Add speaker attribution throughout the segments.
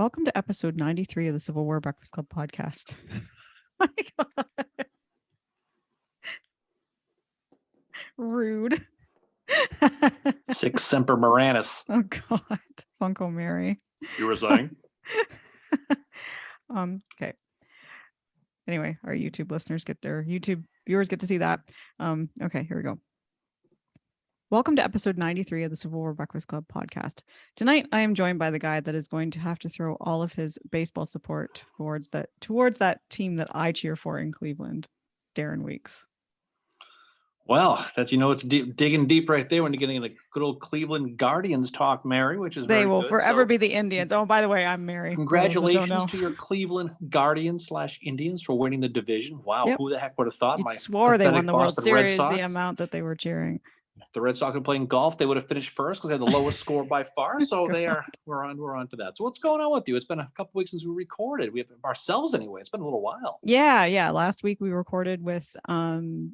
Speaker 1: Welcome to episode 93 of the Civil War Breakfast Club podcast. My God. Rude.
Speaker 2: Sic semper Moranis.
Speaker 1: Oh God. Funko Mary.
Speaker 2: You were saying?
Speaker 1: Okay. Anyway, our YouTube listeners YouTube viewers get to see that. Okay, here we go. Welcome to episode 93 of the Civil War Breakfast Club podcast. Tonight, I am joined by the guy that is going to have to throw all of his baseball support towards that team that I cheer for in Cleveland, Darren Weeks.
Speaker 2: Well, it's digging deep right there when you're getting the good old Cleveland Guardians talk, Mary, which is
Speaker 1: they will
Speaker 2: good.
Speaker 1: Forever be the Indians. Oh, by the way, I'm Mary.
Speaker 2: Congratulations to your Cleveland Guardians/Indians for winning the division. Wow,
Speaker 1: Yep.
Speaker 2: Who the heck would have thought?
Speaker 1: You
Speaker 2: My
Speaker 1: swore they won the World
Speaker 2: Boston
Speaker 1: Series,
Speaker 2: Red Sox,
Speaker 1: the amount that they were cheering.
Speaker 2: If the Red Sox were playing golf, they would have finished first because they had the lowest score by far. So we're on to that. So what's going on with you? It's been a couple weeks since we recorded. We have ourselves anyway. It's been a little while.
Speaker 1: Yeah. Last week we recorded with Dane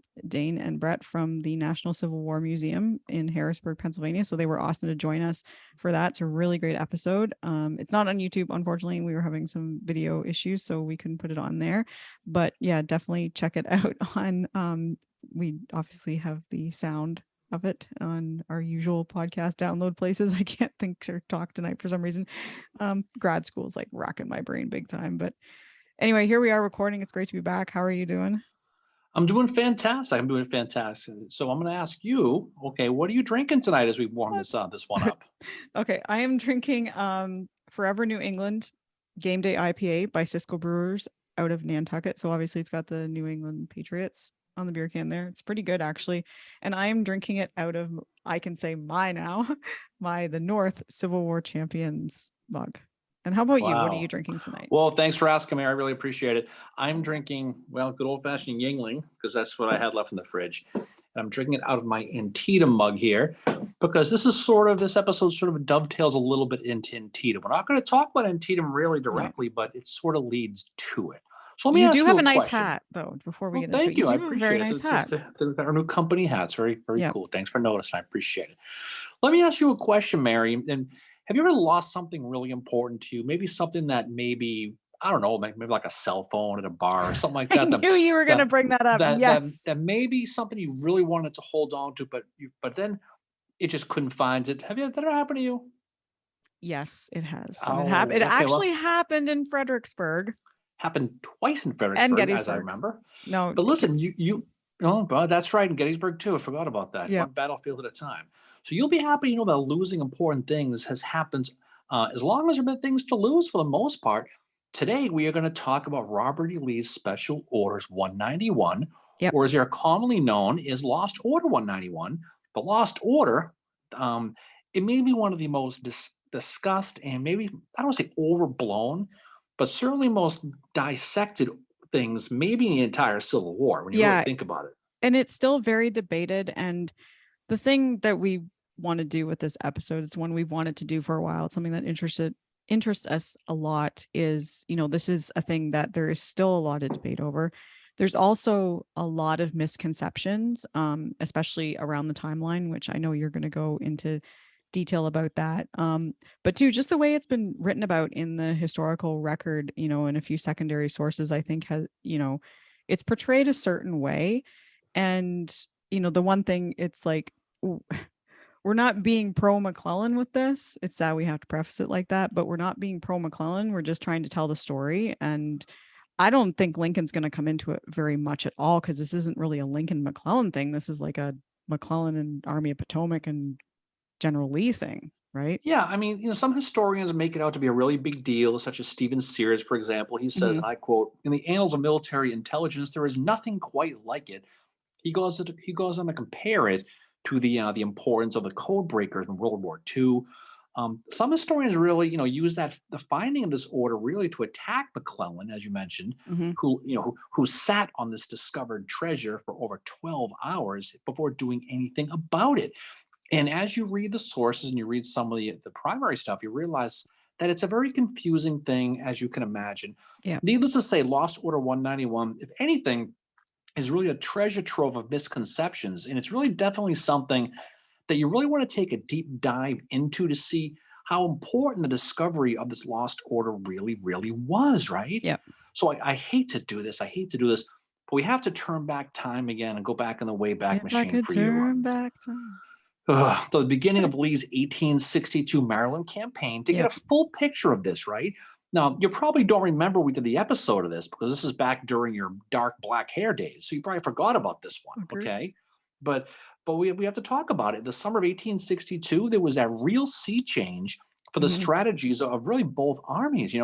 Speaker 1: and Brett from the National Civil War Museum in Harrisburg, Pennsylvania. So they were awesome to join us for that. It's a really great episode. It's not on YouTube, unfortunately. We were having some video issues, so we couldn't put it on there. But yeah, definitely check it out on we obviously have the sound of it on our usual podcast download places. I can't think or talk tonight for some reason. Grad school is like rocking my brain big time. But anyway, here we are recording. It's great to be back. How are you doing?
Speaker 2: I'm doing fantastic. So I'm going to ask you, okay, what are you drinking tonight as we warm this one up?
Speaker 1: Okay, I am drinking Forever New England Game Day IPA by Cisco Brewers out of Nantucket. So obviously it's got the New England Patriots on the beer can there. It's pretty good actually. And I am drinking it out of, I can say the North Civil War Champions mug. And how about you? What are you drinking tonight?
Speaker 2: Well, thanks for asking me. I really appreciate it. I'm drinking, good old-fashioned Yingling, because that's what I had left in the fridge. And I'm drinking it out of my Antietam mug here, because this episode sort of dovetails a little bit into Antietam. We're not going to talk about Antietam really directly, but it sort of leads to it. So let me ask you
Speaker 1: have a nice
Speaker 2: question.
Speaker 1: hat, though, before we get into it.
Speaker 2: Thank you. I
Speaker 1: do
Speaker 2: appreciate
Speaker 1: have a very
Speaker 2: it.
Speaker 1: nice hat.
Speaker 2: It's our new company hats. Very, very cool. Thanks for noticing. I appreciate it. Let me ask you a question, Mary. And have you ever lost something really important to you? Maybe something that I don't know, maybe like a cell phone at a bar or something like that.
Speaker 1: I knew you were going to bring that up. Yes.
Speaker 2: That maybe something you really wanted to hold on to, but then it just couldn't find it. Did that ever happen to you?
Speaker 1: Yes, it has. It actually happened in Fredericksburg.
Speaker 2: Happened twice in Fredericksburg,
Speaker 1: and Gettysburg,
Speaker 2: as I remember.
Speaker 1: No,
Speaker 2: but listen, that's right, in Gettysburg too. I forgot about that. One battlefield at a time. So you'll be happy to know that losing important things has happened as long as there have been things to lose for the most part. Today we are going to talk about Robert E. Lee's Special Orders 191, or as they are commonly known as Lost Order 191. The Lost Order, it may be one of the most discussed and maybe, I don't want to say overblown, but certainly most dissected things, maybe in the entire Civil War, when you really think about it.
Speaker 1: And it's still very debated. And the thing that we want to do with this episode, it's one we've wanted to do for a while. It's something that interests us a lot is, this is a thing that there is still a lot of debate over. There's also a lot of misconceptions, especially around the timeline, which I know you're going to go into detail about that, but too, just the way it's been written about in the historical record, in a few secondary sources, I think has, it's portrayed a certain way. And the one thing, it's like, we're not being pro McClellan with this. It's sad we have to preface it like that, but we're not being pro McClellan. We're just trying to tell the story. And I don't think Lincoln's going to come into it very much at all, because this isn't really a Lincoln McClellan thing. This is like a McClellan and Army of Potomac and General Lee thing, right?
Speaker 2: Yeah, I mean, some historians make it out to be a really big deal, such as Stephen Sears, for example. He says, I quote, "In the annals of military intelligence, there is nothing quite like it." He goes on to compare it to the importance of the code breakers in World War II. Some historians really, use the finding of this order really to attack McClellan, as you mentioned, who sat on this discovered treasure for over 12 hours before doing anything about it. And as you read the sources and you read some of the primary stuff, you realize that it's a very confusing thing, as you can imagine.
Speaker 1: Yeah.
Speaker 2: Needless to say, Lost Order 191, if anything, is really a treasure trove of misconceptions. And it's really definitely something that you really want to take a deep dive into to see how important the discovery of this lost order really, really was, right?
Speaker 1: Yeah.
Speaker 2: So I hate to do this. I hate to do this, but we have to turn back time again and go back in the Wayback
Speaker 1: If I
Speaker 2: Machine
Speaker 1: could
Speaker 2: for you.
Speaker 1: turn back time.
Speaker 2: The beginning of Lee's 1862 Maryland campaign to get
Speaker 1: Yep.
Speaker 2: a full picture of this, right? Now, you probably don't remember we did the episode of this because this is back during your dark black hair days. So you probably forgot about this one,
Speaker 1: Agree.
Speaker 2: okay? But we have to talk about it. The summer of 1862, there was that real sea change for the
Speaker 1: Mhm.
Speaker 2: strategies of really both armies.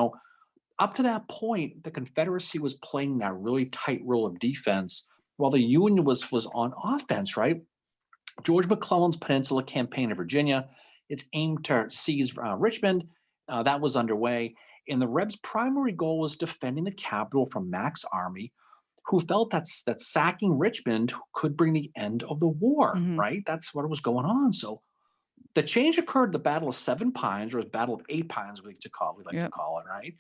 Speaker 2: Up to that point, the Confederacy was playing that really tight role of defense while the Union was on offense, right? George McClellan's Peninsula Campaign in Virginia. It's aimed to seize Richmond. That was underway. And the Rebs' primary goal was defending the capital from Mac's army, who felt that sacking Richmond could bring the end of the war,
Speaker 1: Mhm.
Speaker 2: right? That's what was going on. So the change occurred at the Battle of Seven Pines, or the Battle of Eight Pines, we like to
Speaker 1: Yep.
Speaker 2: call it, right?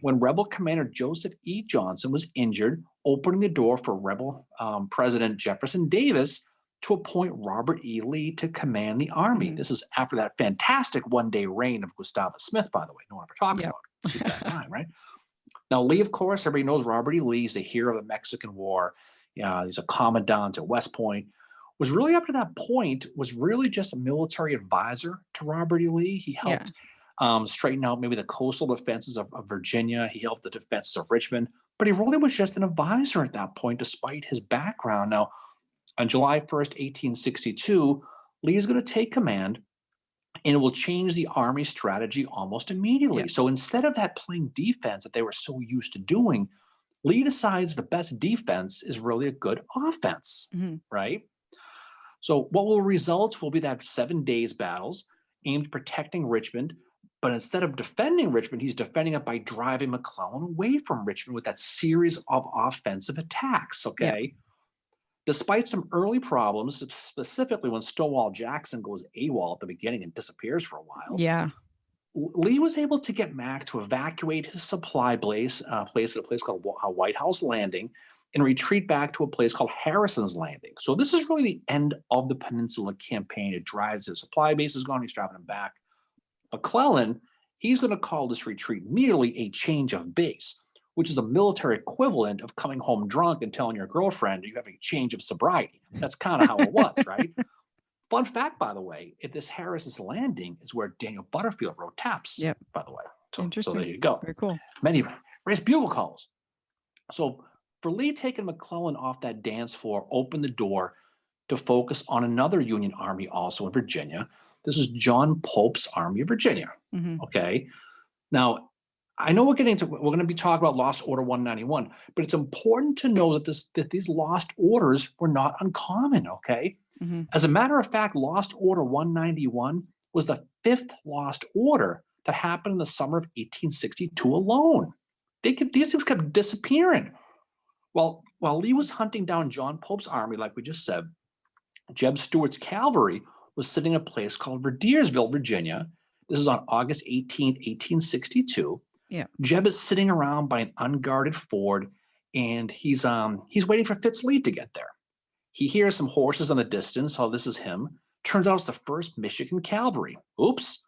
Speaker 2: When Rebel Commander Joseph E. Johnson was injured, opening the door for Rebel President Jefferson Davis to appoint Robert E. Lee to command the Army.
Speaker 1: Mhm.
Speaker 2: This is after that fantastic one-day reign of Gustavus Smith, by the way. No one ever talks
Speaker 1: Yep.
Speaker 2: about it. Keep that in mind, right? Now, Lee, of course, everybody knows Robert E. Lee is the hero of the Mexican War. He's a commandant at West Point. Was really up to that point was really just a military advisor to Robert E. Lee. He
Speaker 1: Yeah.
Speaker 2: helped straighten out maybe the coastal defenses of Virginia. He helped the defenses of Richmond, but he really was just an advisor at that point, despite his background. Now, on July 1st, 1862, Lee is going to take command and it will change the Army strategy almost immediately.
Speaker 1: Yep.
Speaker 2: So instead of that playing defense that they were so used to doing, Lee decides the best defense is really a good offense,
Speaker 1: Mhm.
Speaker 2: right? So what will result will be that 7 days battles aimed at protecting Richmond. But instead of defending Richmond, he's defending it by driving McClellan away from Richmond with that series of offensive attacks.
Speaker 1: Yep.
Speaker 2: Okay. Despite some early problems, specifically when Stonewall Jackson goes AWOL at the beginning and disappears for a while,
Speaker 1: Yeah.
Speaker 2: Lee was able to get Mac to evacuate his supply place at a place called White House Landing and retreat back to a place called Harrison's Landing. So this is really the end of the Peninsula Campaign. It drives his supply base is gone. He's driving them back. McClellan, he's going to call this retreat merely a change of base, which is a military equivalent of coming home drunk and telling your girlfriend you have a change of sobriety. That's kind of how it was, right? Fun fact, by the way, at this Harris's Landing is where Daniel Butterfield wrote Taps,
Speaker 1: Yep.
Speaker 2: by the way. So there
Speaker 1: Interesting.
Speaker 2: you go.
Speaker 1: Very cool.
Speaker 2: Many raised bugle calls. So for Lee taking McClellan off that dance floor opened the door to focus on another Union army also in Virginia. This is John Pope's Army of Virginia.
Speaker 1: Mhm.
Speaker 2: Okay. Now, I know we're going to be talking about Lost Order 191, but it's important to know that these lost orders were not uncommon. Okay.
Speaker 1: Mhm.
Speaker 2: As a matter of fact, Lost Order 191 was the fifth lost order that happened in the summer of 1862 alone. These things kept disappearing. While Lee was hunting down John Pope's army, like we just said, Jeb Stewart's cavalry was sitting in a place called Verdiersville, Virginia. This is on August 18th, 1862.
Speaker 1: Yeah.
Speaker 2: Jeb is sitting around by an unguarded ford, and he's waiting for Fitzlee to get there. He hears some horses in the distance. Oh, this is him. Turns out it's the 1st Michigan Cavalry. Oops.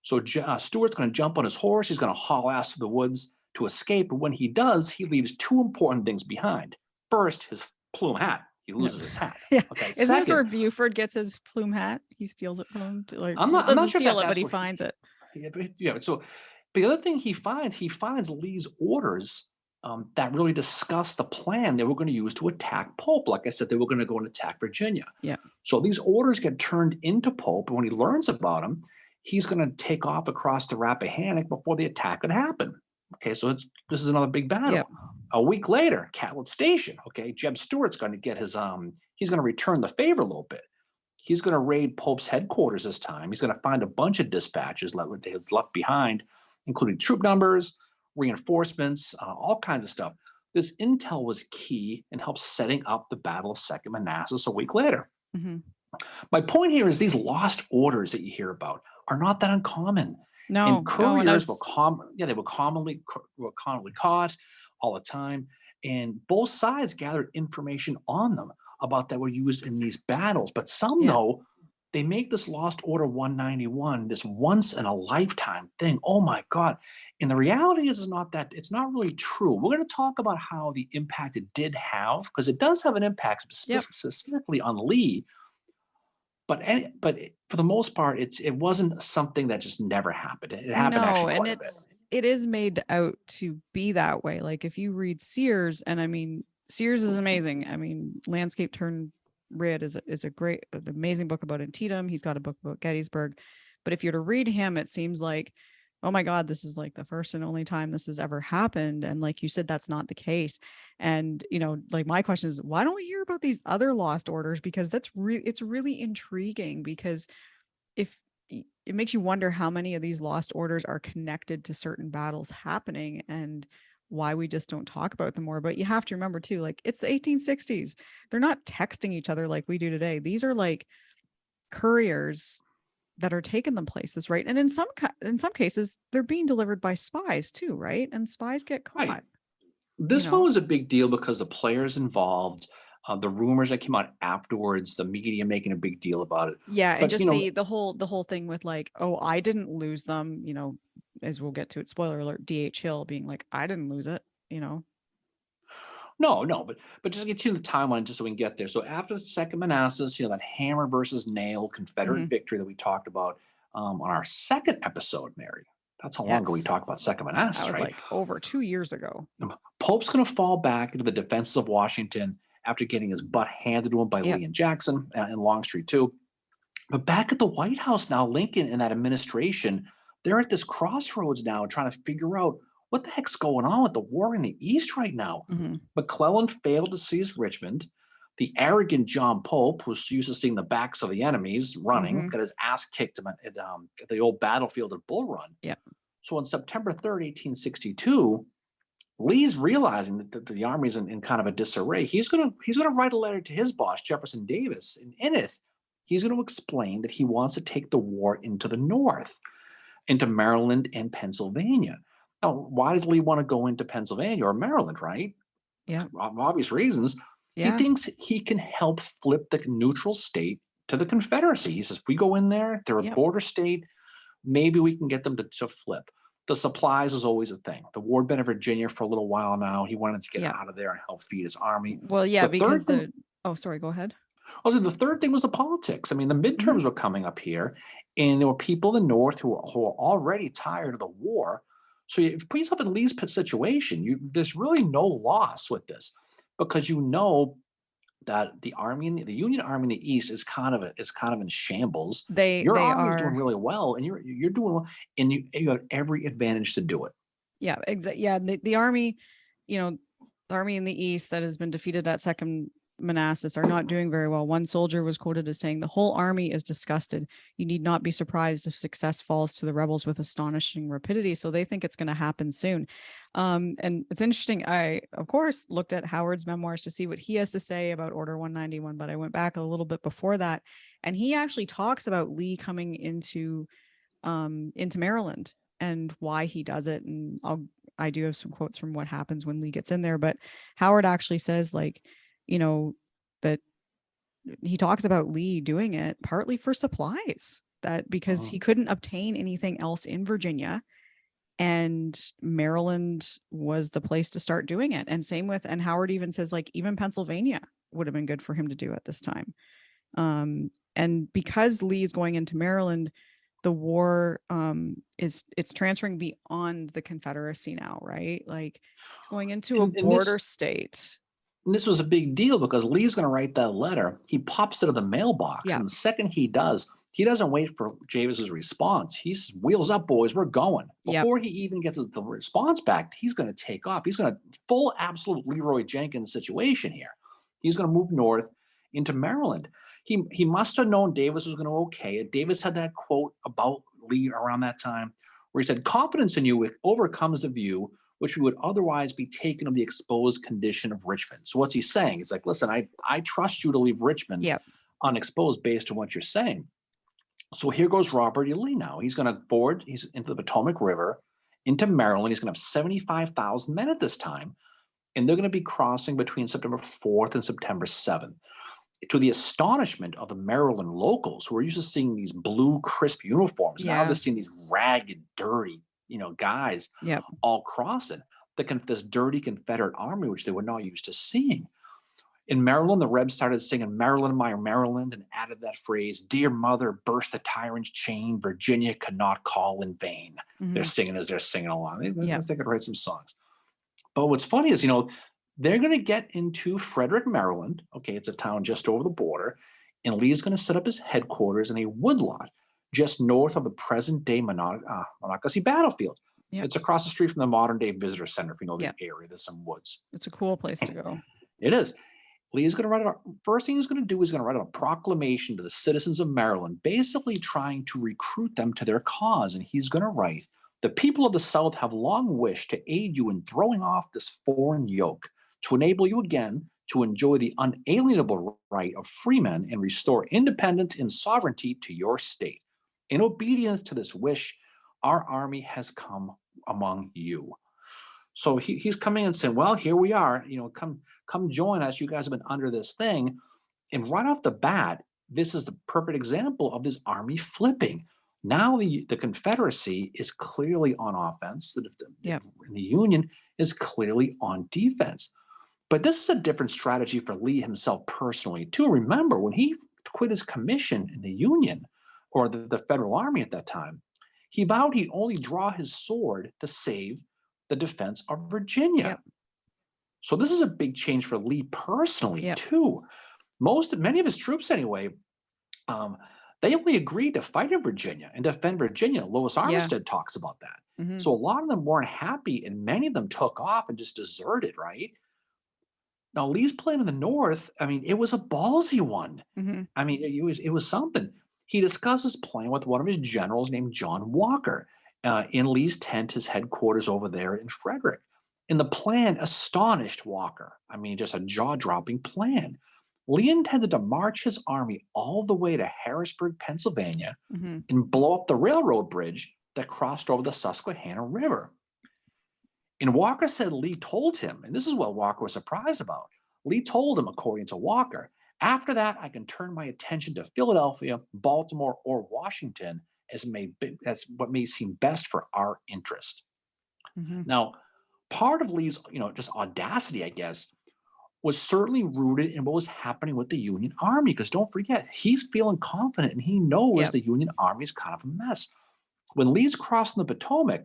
Speaker 2: So Stewart's going to jump on his horse. He's going to haul ass to the woods to escape. But when he does, he leaves two important things behind. First, his plume hat. He
Speaker 1: Yeah.
Speaker 2: loses his hat.
Speaker 1: Yeah.
Speaker 2: Okay.
Speaker 1: Isn't this where
Speaker 2: Second,
Speaker 1: Buford gets his plume hat? He steals it from him.
Speaker 2: I'm
Speaker 1: Well,
Speaker 2: not
Speaker 1: doesn't
Speaker 2: sure
Speaker 1: steal it, but
Speaker 2: that's
Speaker 1: he
Speaker 2: where
Speaker 1: finds it.
Speaker 2: yeah. So the other thing he finds Lee's orders that really discuss the plan they were going to use to attack Pope. Like I said, they were going to go and attack Virginia.
Speaker 1: Yeah.
Speaker 2: So these orders get turned into Pope, and when he learns about them, he's going to take off across the Rappahannock before the attack could happen. Okay, so this is another big battle.
Speaker 1: Yep.
Speaker 2: A week later, Catlet Station. Okay, Jeb Stewart's going to get his he's going to return the favor a little bit. He's going to raid Pope's headquarters this time. He's going to find a bunch of dispatches left behind, including troop numbers, reinforcements, all kinds of stuff. This intel was key in help setting up the Battle of Second Manassas a week later.
Speaker 1: Mhm.
Speaker 2: My point here is these lost orders that you hear about are not that uncommon.
Speaker 1: No.
Speaker 2: And
Speaker 1: No. And
Speaker 2: couriers
Speaker 1: as
Speaker 2: they were commonly caught all the time, and both sides gathered information on them about that were used in these battles. But some
Speaker 1: Yeah.
Speaker 2: though they make this Lost Order 191 this once in a lifetime thing. Oh my God. And the reality is not that it's not really true. We're going to talk about how the impact it did have, because it does have an impact
Speaker 1: Yep.
Speaker 2: specifically on Lee. For the most part, it wasn't something that just never happened. It happened
Speaker 1: No,
Speaker 2: actually
Speaker 1: and
Speaker 2: quite a bit.
Speaker 1: it is made out to be that way. Like if you read Sears, and I mean Sears is amazing. I mean, Landscape Turned Red is a great, amazing book about Antietam. He's got a book about Gettysburg. But if you're to read him, it seems like, oh my God, this is like the first and only time this has ever happened. And like you said, that's not the case. And like my question is, why don't we hear about these other lost orders? Because it's really intriguing, because if it makes you wonder how many of these lost orders are connected to certain battles happening, and why we just don't talk about them more. But you have to remember too, like it's the 1860s. They're not texting each other like we do today. These are like couriers that are taking them places, right? And in some cases, they're being delivered by spies too, right? And spies get
Speaker 2: Right.
Speaker 1: caught, you
Speaker 2: This one
Speaker 1: know.
Speaker 2: was a big deal because the players involved, the rumors that came out afterwards, the media making a big deal about it.
Speaker 1: Yeah, and
Speaker 2: But
Speaker 1: just the whole thing with like, oh, I didn't lose them, as we'll get to it. Spoiler alert: D.H. Hill being like, I didn't lose it.
Speaker 2: no, no, but just get to the timeline just so we can get there. So after the Second Manassas, that hammer versus nail Confederate
Speaker 1: Hmm.
Speaker 2: victory that we talked about on our second episode, Mary. That's how long ago we
Speaker 1: Yes,
Speaker 2: talked about Second
Speaker 1: that
Speaker 2: Manassas,
Speaker 1: was
Speaker 2: right?
Speaker 1: like over 2 years ago.
Speaker 2: Pope's going to fall back into the defenses of Washington after getting his butt handed to him by
Speaker 1: Yep.
Speaker 2: Lee and Jackson and Longstreet too. But back at the White House now, Lincoln and that administration, they're at this crossroads now trying to figure out what the heck's going on with the war in the East right now.
Speaker 1: Hmm.
Speaker 2: McClellan failed to seize Richmond. The arrogant John Pope, who's used to seeing the backs of the enemies running,
Speaker 1: Hmm.
Speaker 2: got his ass kicked at the old battlefield at Bull Run.
Speaker 1: Yep.
Speaker 2: So on September 3rd, 1862, Lee's realizing that the army's in kind of a disarray. He's gonna write a letter to his boss, Jefferson Davis, and in it, he's going to explain that he wants to take the war into the North, into Maryland and Pennsylvania. Now, why does Lee want to go into Pennsylvania or Maryland, right?
Speaker 1: Yeah.
Speaker 2: Obvious reasons. He
Speaker 1: Yeah.
Speaker 2: thinks he can help flip the neutral state to the Confederacy. He says, we go in there, they're a
Speaker 1: Yep.
Speaker 2: border state, maybe we can get them to flip. The supplies is always a thing. The war had been in Virginia for a little while now. He wanted to get
Speaker 1: Yep.
Speaker 2: out of there and help feed his army.
Speaker 1: Well, yeah,
Speaker 2: The
Speaker 1: because
Speaker 2: third thing,
Speaker 1: oh, sorry, go ahead.
Speaker 2: also, the third thing was the politics. I mean, the
Speaker 1: Hmm.
Speaker 2: midterms were coming up here, and there were people in the North who were already tired of the war. So if you put yourself in Lee's situation, there's really no loss with this, because that the Union Army in the East is kind of in shambles. Your
Speaker 1: They
Speaker 2: army is doing
Speaker 1: are.
Speaker 2: really well, and you're doing well, and you have every advantage to do it.
Speaker 1: Yeah, exactly. Yeah, the army, you know, the army in the East that has been defeated at Second Manassas are not doing very well. One soldier was quoted as saying, "The whole army is disgusted. You need not be surprised if success falls to the rebels with astonishing rapidity." So they think it's going to happen soon. And it's interesting. I, of course, looked at Howard's memoirs to see what he has to say about Order 191, but I went back a little bit before that, and he actually talks about Lee coming into Maryland and why he does it. And I do have some quotes from what happens when Lee gets in there, but Howard actually says, like, you know, that he talks about Lee doing it partly for supplies, that because
Speaker 2: Mhm.
Speaker 1: he couldn't obtain anything else in Virginia, and Maryland was the place to start doing it. And same with, and Howard even says, like, even Pennsylvania would have been good for him to do at this time. And because Lee is going into Maryland, the war it's transferring beyond the Confederacy now, right? Like he's going into a
Speaker 2: And
Speaker 1: border state.
Speaker 2: this was a big deal because Lee's going to write that letter. He pops it in the mailbox,
Speaker 1: Yeah.
Speaker 2: and the second he does, he doesn't wait for Javis's response. He says, "Wheels up, boys, we're going."
Speaker 1: Yep.
Speaker 2: Before he even gets the response back, he's going to take off. He's going to full absolute Leroy Jenkins situation here. He's going to move north into Maryland. He must have known Davis was going to okay it. Davis had that quote about Lee around that time where he said, "Confidence in you overcomes the view which we would otherwise be taken of the exposed condition of Richmond." So what's he saying? He's like, listen, I trust you to leave Richmond
Speaker 1: Yep.
Speaker 2: unexposed based on what you're saying. So here goes Robert E. Lee now. He's going to board, he's into the Potomac River, into Maryland. He's going to have 75,000 men at this time, and they're going to be crossing between September 4th and September 7th. to the astonishment of the Maryland locals who are used to seeing these blue, crisp uniforms. Now they're
Speaker 1: Yeah.
Speaker 2: seeing these ragged, dirty, guys
Speaker 1: Yep.
Speaker 2: all crossing this dirty Confederate army, which they were not used to seeing. In Maryland, the Rebs started singing Maryland, my Maryland, and added that phrase, Dear mother, burst the tyrant's chain, Virginia could not call in vain. They're
Speaker 1: Hmm.
Speaker 2: singing as they're singing along. They
Speaker 1: Yep.
Speaker 2: guess they could write some songs. But what's funny is, they're going to get into Frederick, Maryland. Okay, it's a town just over the border. And Lee is going to set up his headquarters in a woodlot just north of the present day Monocacy battlefield.
Speaker 1: Yep.
Speaker 2: It's across the street from the modern day visitor center. If you know the
Speaker 1: Yep.
Speaker 2: area, there's some woods.
Speaker 1: It's a cool place to go.
Speaker 2: It is. Lee is going to write first thing he's going to do is going to write a proclamation to the citizens of Maryland, basically trying to recruit them to their cause. And he's going to write, the people of the South have long wished to aid you in throwing off this foreign yoke, to enable you again to enjoy the unalienable right of freemen and restore independence and sovereignty to your state. In obedience to this wish, our army has come among you. So he's coming and saying, well, here we are, come join us. You guys have been under this thing. And right off the bat, this is the perfect example of this army flipping. Now the Confederacy is clearly on offense.
Speaker 1: Yep.
Speaker 2: The Union is clearly on defense. But this is a different strategy for Lee himself personally, too. Remember, when he quit his commission in the Union, or the Federal Army at that time, he vowed he'd only draw his sword to save the defense of Virginia.
Speaker 1: Yep.
Speaker 2: So this is a big change for Lee personally,
Speaker 1: Yep.
Speaker 2: too. Many of his troops, anyway, they only agreed to fight in Virginia and defend Virginia. Lois Armistead talks about that.
Speaker 1: Mm-hmm.
Speaker 2: So a lot of them weren't happy, and many of them took off and just deserted, right? Now, Lee's plan in the North, it was a ballsy one.
Speaker 1: Mm-hmm.
Speaker 2: It was something. He discussed his plan with one of his generals named John Walker in Lee's tent, his headquarters over there in Frederick. And the plan astonished Walker. Just a jaw-dropping plan. Lee intended to march his army all the way to Harrisburg, Pennsylvania,
Speaker 1: Mm-hmm.
Speaker 2: and blow up the railroad bridge that crossed over the Susquehanna River. And Walker said Lee told him, and this is what Walker was surprised about. Lee told him, according to Walker, after that, I can turn my attention to Philadelphia, Baltimore, or Washington as what may seem best for our interest.
Speaker 1: Mm-hmm.
Speaker 2: Now, part of Lee's, just audacity, I guess, was certainly rooted in what was happening with the Union Army. Because don't forget, he's feeling confident and he knows the Union Army is kind of a mess. When Lee's crossing the Potomac,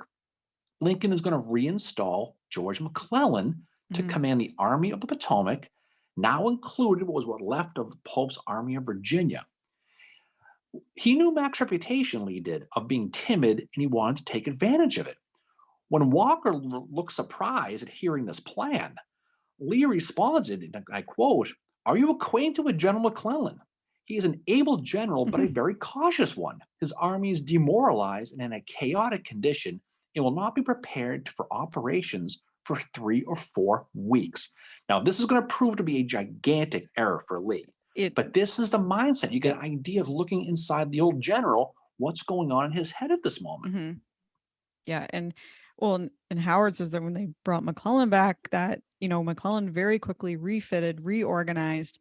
Speaker 2: Lincoln is going to reinstall George McClellan to command the Army of the Potomac, now included what was left of Pope's Army of Virginia. He knew Mac's reputation, Lee did, of being timid, and he wanted to take advantage of it. When Walker looked surprised at hearing this plan, Lee responded, and I quote, "Are you acquainted with General McClellan? He is an able general, but a very cautious one. His army is demoralized and in a chaotic condition. It will not be prepared for operations for 3 or 4 weeks." Now, this is going to prove to be a gigantic error for Lee. But this is the mindset. You get an idea of looking inside the old general, what's going on in his head at this moment.
Speaker 1: Mm-hmm. Yeah. And Howard says that when they brought McClellan back, that, McClellan very quickly refitted, reorganized,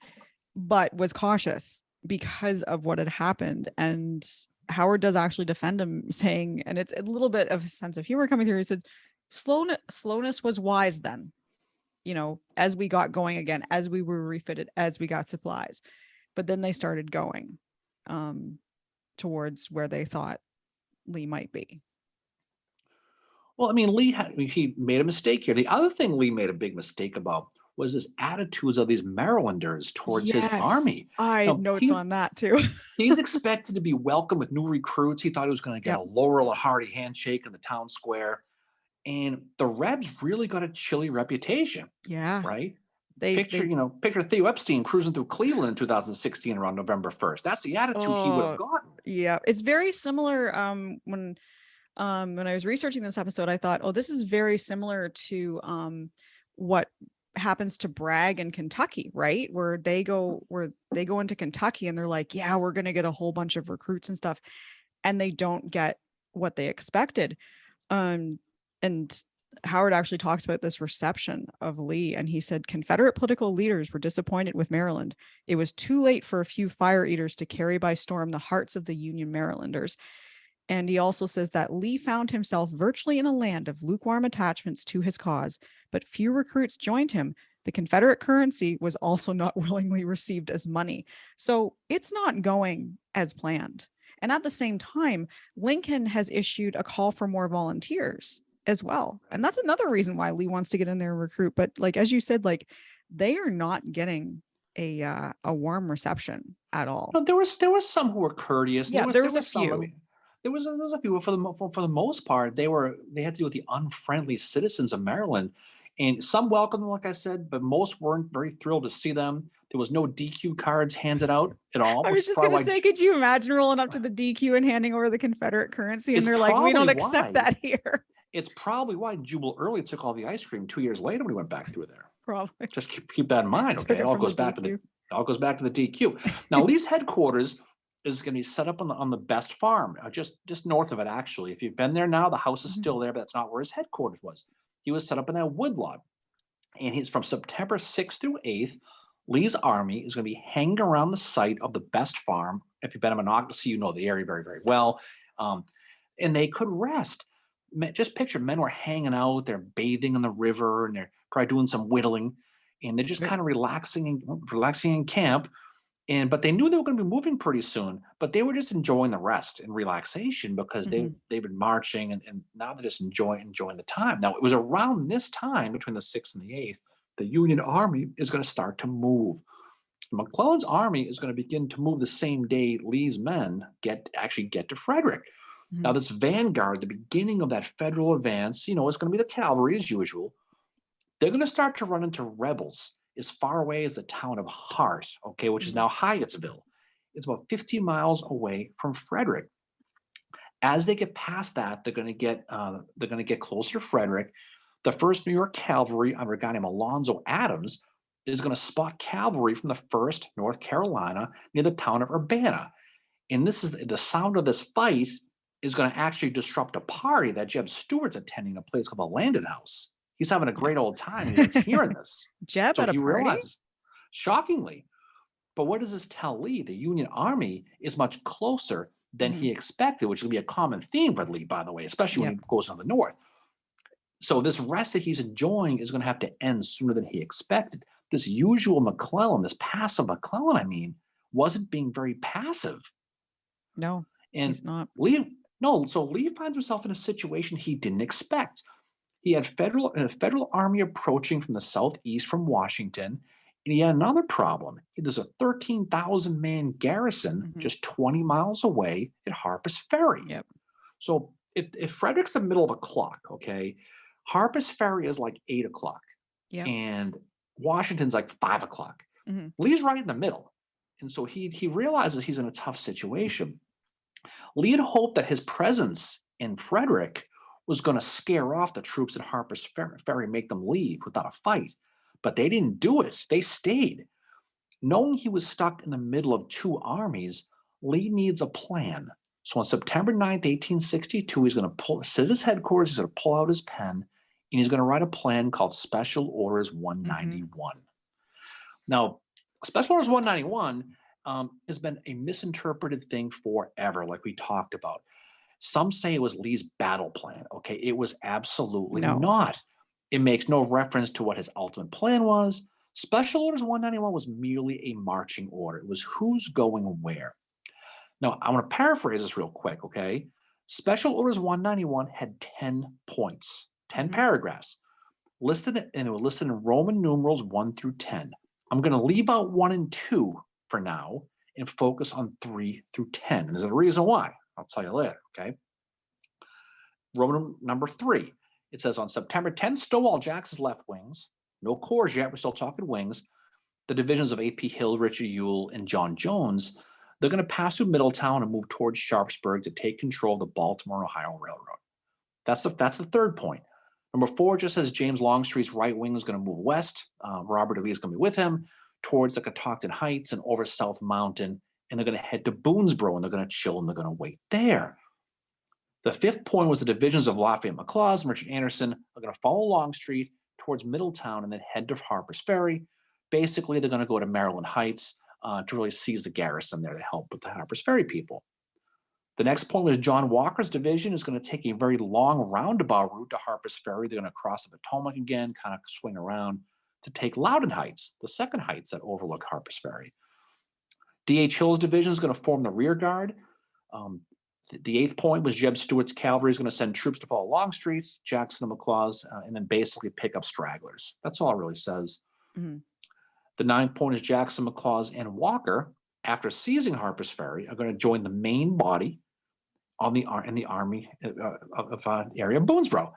Speaker 1: but was cautious because of what had happened. And Howard does actually defend him, saying, and it's a little bit of a sense of humor coming through. He said, slowness was wise then, as we got going again, as we were refitted, as we got supplies. But then they started going towards where they thought Lee might be.
Speaker 2: Well, he made a mistake here. The other thing Lee made a big mistake about was his attitudes of these Marylanders towards his army.
Speaker 1: I have notes on that too.
Speaker 2: He's expected to be welcomed with new recruits. He thought he was going to get a Laurel and Hardy handshake in the town square. And the Rebs really got a chilly reputation.
Speaker 1: Yeah.
Speaker 2: Right? Picture Theo Epstein cruising through Cleveland in 2016 around November 1st. That's the attitude he would have gotten.
Speaker 1: Yeah. It's very similar. When I was researching this episode, I thought, this is very similar to what happens to Bragg in Kentucky, right? Where they go into Kentucky and they're like, yeah, we're going to get a whole bunch of recruits and stuff. And they don't get what they expected. And Howard actually talks about this reception of Lee, and he said Confederate political leaders were disappointed with Maryland. It was too late for a few fire eaters to carry by storm the hearts of the Union Marylanders. And he also says that Lee found himself virtually in a land of lukewarm attachments to his cause, but few recruits joined him. The Confederate currency was also not willingly received as money. So it's not going as planned. And at the same time, Lincoln has issued a call for more volunteers as well. And that's another reason why Lee wants to get in there and recruit. But like, as you said, like they are not getting a warm reception at all.
Speaker 2: But there was some who were courteous.
Speaker 1: Yeah, there was a
Speaker 2: some. I
Speaker 1: few.
Speaker 2: mean, there was a few. For the most part, they had to deal with the unfriendly citizens of Maryland, and some welcomed them, like I said, but most weren't very thrilled to see them. There was no DQ cards handed out at all,
Speaker 1: I
Speaker 2: which
Speaker 1: was
Speaker 2: is
Speaker 1: just going
Speaker 2: probably
Speaker 1: to
Speaker 2: why
Speaker 1: say, could you imagine rolling up to the DQ and handing over the Confederate currency? And
Speaker 2: it's
Speaker 1: they're like, we don't
Speaker 2: probably
Speaker 1: accept
Speaker 2: why
Speaker 1: that here.
Speaker 2: it's probably why Jubal Early took all the ice cream 2 years later when he went back through there.
Speaker 1: Probably.
Speaker 2: Just keep that in mind,
Speaker 1: Took
Speaker 2: okay?
Speaker 1: it
Speaker 2: It all
Speaker 1: from the
Speaker 2: goes back to
Speaker 1: DQ.
Speaker 2: the DQ. Now, Lee's headquarters is going to be set up on the Best Farm, just north of it. Actually, if you've been there now, the house is still there, but that's not where his headquarters was. He was set up in that woodlot, and he's from September 6th through 8th. Lee's army is going to be hanging around the site of the Best Farm. If you've been in Monocacy, you know the area very, very well. And they could rest. Just picture men were hanging out, they're bathing in the river, and they're probably doing some whittling, and they're just kind of relaxing in camp. But they knew they were going to be moving pretty soon, but they were just enjoying the rest and relaxation because they've been marching, and now they're just enjoying the time. Now it was around this time between the 6th and the 8th, the Union Army is going to start to move. McClellan's army is going to begin to move the same day Lee's men get to Frederick. Now, this vanguard, the beginning of that Federal advance, is going to be the cavalry as usual. They're going to start to run into rebels as far away as the town of Hart, okay, which is now Hyattsville. It's about 15 miles away from Frederick. As they get past that, they're going to get closer to Frederick. The First New York Cavalry under a guy named Alonzo Adams is going to spot cavalry from the 1st North Carolina near the town of Urbana. And this is the sound of this fight is going to actually disrupt a party that Jeb Stewart's attending in a place called the Landon House. He's having a great old time, and he's hearing this.
Speaker 1: Jeb
Speaker 2: So
Speaker 1: at a
Speaker 2: he
Speaker 1: party?
Speaker 2: realizes, shockingly. But what does this tell Lee? The Union Army is much closer than he expected, which will be a common theme for Lee, by the way, especially when he goes on the north. So this rest that he's enjoying is going to have to end sooner than he expected. This usual McClellan, this passive McClellan, I mean, wasn't being very passive.
Speaker 1: No,
Speaker 2: And
Speaker 1: he's not.
Speaker 2: So Lee finds himself in a situation he didn't expect. He had a federal army approaching from the southeast from Washington, and he had another problem. There's a 13,000-man garrison just 20 miles away at Harper's Ferry.
Speaker 1: Yep.
Speaker 2: So if Frederick's the middle of a clock, okay, Harper's Ferry is like 8 o'clock, and Washington's like 5 o'clock. Lee's right in the middle, and so he realizes he's in a tough situation. Lee had hoped that his presence in Frederick was going to scare off the troops at Harper's Ferry and make them leave without a fight. But they didn't do it. They stayed. Knowing he was stuck in the middle of two armies, Lee needs a plan. So on September 9th, 1862, he's going to sit at his headquarters, he's going to pull out his pen, and he's going to write a plan called Special Orders 191. Now, Special Orders 191 has been a misinterpreted thing forever, like we talked about. Some say it was Lee's battle plan. Okay, it was absolutely not. It makes no reference to what his ultimate plan was. Special Orders 191 was merely a marching order. It was who's going where. Now, I want to paraphrase this real quick, okay? Special Orders 191 had 10 points, 10 paragraphs, listed, and it was listed in Roman numerals 1 through 10. I'm going to leave out 1 and 2 for now and focus on 3 through 10. And there's a reason why. I'll tell you later, okay? Roman number 3. It says on September 10th, Stonewall Jackson's left wings, no corps yet, we're still talking wings, the divisions of A.P. Hill, Richard Ewell, and John Jones, they're going to pass through Middletown and move towards Sharpsburg to take control of the Baltimore Ohio Railroad. That's the third point. Number 4 just says James Longstreet's right wing is going to move west. Robert E. Lee is going to be with him towards the Catoctin Heights and over South Mountain, and they're going to head to Boonesboro, and they're going to chill and they're going to wait there. The fifth point was the divisions of Lafayette McLaws, Merchant Anderson are going to follow Longstreet towards Middletown and then head to Harper's Ferry. Basically, they're going to go to Maryland Heights to really seize the garrison there to help with the Harper's Ferry people. The next point was John Walker's division is going to take a very long roundabout route to Harper's Ferry. They're going to cross the Potomac again, kind of swing around to take Loudon Heights, the second heights that overlook Harper's Ferry. D.H. Hill's division is going to form the rear guard. The eighth point was Jeb Stewart's cavalry is going to send troops to follow Longstreet, Jackson, and McLaws, and then basically pick up stragglers. That's all it really says.
Speaker 1: Mm-hmm.
Speaker 2: The ninth point is Jackson, McLaws, and Walker, after seizing Harper's Ferry, are going to join the main body in the army of the area of Boonesboro.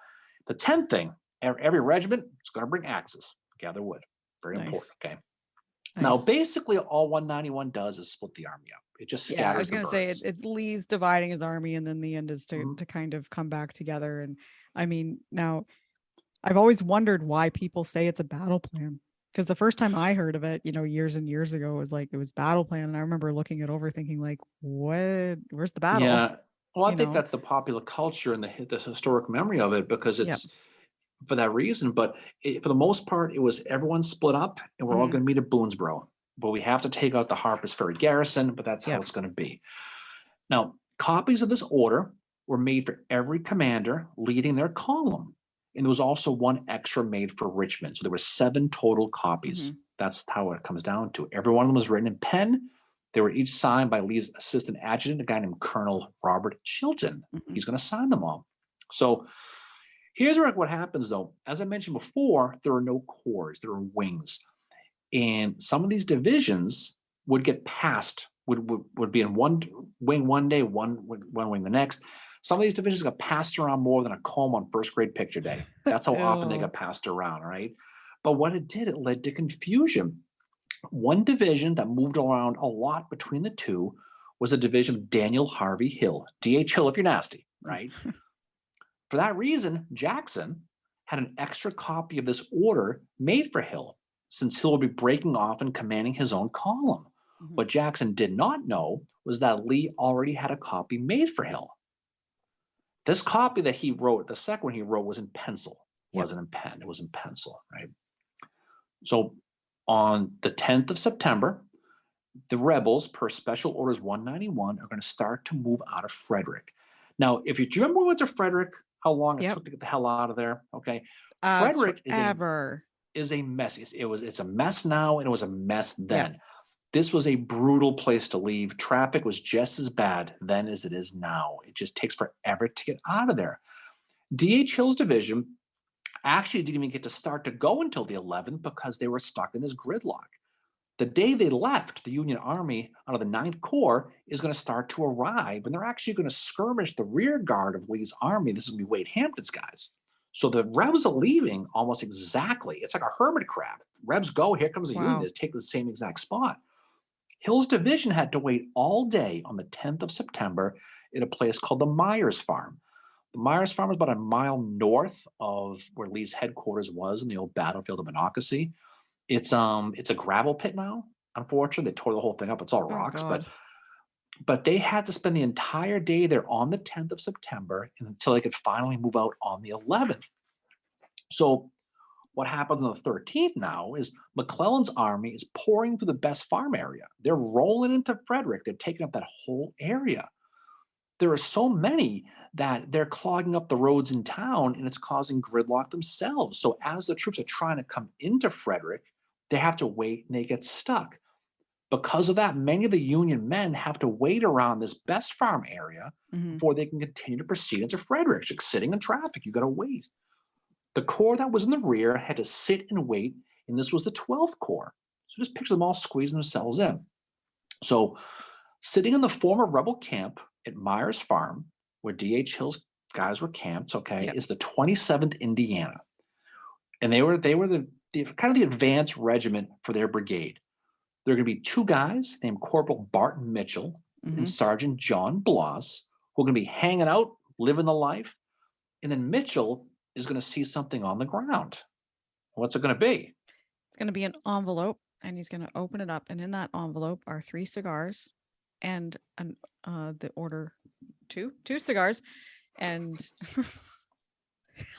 Speaker 2: The 10th thing, every regiment is going to bring axes, gather wood. Very important, okay? Nice. Now, basically, all 191 does is split the army up. It just scatters.
Speaker 1: I was going to say it's Lee's dividing his army, and then the end is to kind of come back together. And I mean, now I've always wondered why people say it's a battle plan, because the first time I heard of it, years and years ago, it was battle plan, and I remember looking it over, thinking like, what? Where's the battle?
Speaker 2: Yeah, well, I think that's the popular culture and the historic memory of it, because it's. For that reason, but for the most part, it was everyone split up, and we're all going to meet at Boonesboro. But we have to take out the Harper's Ferry garrison, but that's how it's going to be. Now, copies of this order were made for every commander leading their column, and there was also one extra made for Richmond. So there were 7 total copies. That's how it comes down to. Every one of them was written in pen. They were each signed by Lee's assistant adjutant, a guy named Colonel Robert Chilton. He's going to sign them all. So here's what happens, though. As I mentioned before, there are no corps, there are wings. And some of these divisions would get passed, would be in one wing one day, one wing the next. Some of these divisions got passed around more than a comb on first grade picture day. That's how often they got passed around, right? But what it did, it led to confusion. One division that moved around a lot between the two was a division of Daniel Harvey Hill. D.H. Hill, if you're nasty, right? For that reason, Jackson had an extra copy of this order made for Hill, since Hill would be breaking off and commanding his own column. What Jackson did not know was that Lee already had a copy made for Hill. This copy that he wrote, the second one he wrote, was in pencil. It wasn't in pen. It was in pencil, right? So on the 10th of September, the rebels, per Special Orders 191, are going to start to move out of Frederick. Now, do you remember we went to Frederick? How long it took to get the hell out of there? Okay, Frederick is a mess. It's a mess now, and it was a mess then. This was a brutal place to leave. Traffic was just as bad then as it is now. It just takes forever to get out of there. D.H. Hill's division actually didn't even get to start to go until the 11th because they were stuck in this gridlock. The day they left, the Union Army out of the 9th Corps is going to start to arrive, and they're actually going to skirmish the rear guard of Lee's army. This is going to be Wade Hampton's guys. So the Rebs are leaving almost exactly. It's like a hermit crab. Rebs go, here comes the Union. They take the same exact spot. Hill's division had to wait all day on the 10th of September in a place called the Myers Farm. The Myers Farm is about a mile north of where Lee's headquarters was in the old battlefield of Monocacy. It's a gravel pit now. Unfortunately, they tore the whole thing up. It's all rocks, but they had to spend the entire day there on the 10th of September until they could finally move out on the 11th. So what happens on the 13th now is McClellan's army is pouring through the Best Farm area. They're rolling into Frederick. They're taking up that whole area. There are so many that they're clogging up the roads in town, and it's causing gridlock themselves. So as the troops are trying to come into Frederick, they have to wait and they get stuck. Because of that, many of the Union men have to wait around this Best Farm area before they can continue to proceed into Frederick. It's like sitting in traffic. You got to wait. The corps that was in the rear had to sit and wait, and this was the 12th Corps. So just picture them all squeezing themselves in. So sitting in the former rebel camp at Myers Farm, where D.H. Hill's guys were camped, is the 27th Indiana. And they were the kind of the advanced regiment for their brigade. There are going to be 2 guys named Corporal Barton Mitchell and Sergeant John Bloss, who are going to be hanging out, living the life. And then Mitchell is going to see something on the ground. What's it going to be?
Speaker 1: It's going to be an envelope, and he's going to open it up. And in that envelope are 3 cigars and the order 2 cigars And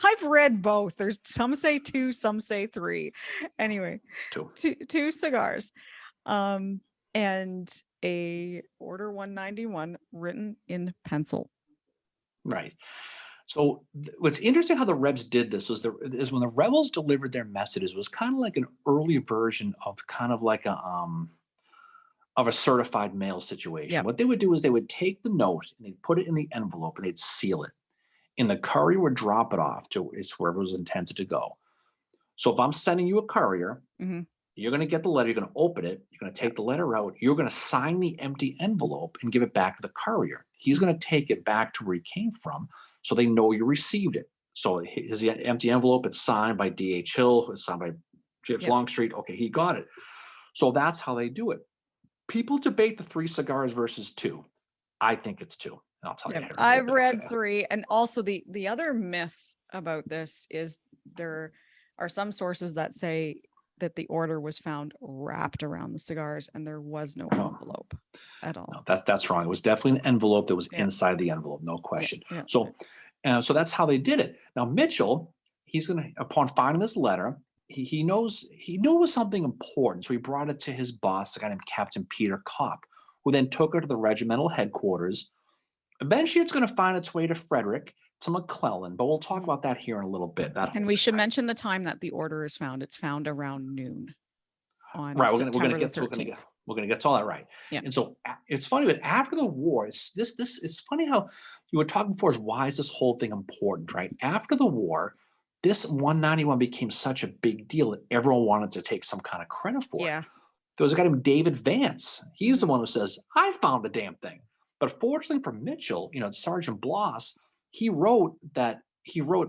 Speaker 1: I've read both. There's some say 2, some say 3. Anyway, two cigars. And a Order 191 written in pencil.
Speaker 2: Right. So what's interesting how the Rebs did this is when the rebels delivered their messages, it was kind of like an early version of kind of like a certified mail situation.
Speaker 1: Yep.
Speaker 2: What they would do is they would take the note and they'd put it in the envelope and they'd seal it. And the courier would drop it off to wherever it was intended to go. So if I'm sending you a courier, you're going to get the letter, you're going to open it, you're going to take the letter out, you're going to sign the empty envelope and give it back to the courier. He's going to take it back to where he came from so they know you received it. So his empty envelope, it's signed by D.H. Hill, it's signed by James Longstreet. Okay, he got it. So that's how they do it. People debate the 3 cigars versus 2. I think it's 2. I'll tell you.
Speaker 1: I've read 3. And also the other myth about this is there are some sources that say that the order was found wrapped around the cigars and there was no envelope at all.
Speaker 2: No, that's wrong. It was definitely an envelope that was inside the envelope, no question. So that's how they did it. Now Mitchell, he's going to, upon finding this letter, he knew it was something important. So he brought it to his boss, a guy named Captain Peter Kopp, who then took it to the regimental headquarters. Eventually it's going to find its way to Frederick, to McClellan, but we'll talk about that here in a little bit.
Speaker 1: And we should mention the time that the order is found. It's found around noon on
Speaker 2: right.
Speaker 1: September
Speaker 2: We're going to get to all that right.
Speaker 1: Yeah.
Speaker 2: And so it's funny, but after the war, it's funny how you were talking before is why is this whole thing important, right? After the war, this 191 became such a big deal that everyone wanted to take some kind of credit for it. There was a guy named David Vance. He's the one who says, I found the damn thing. But fortunately for Mitchell, Sergeant Bloss, he wrote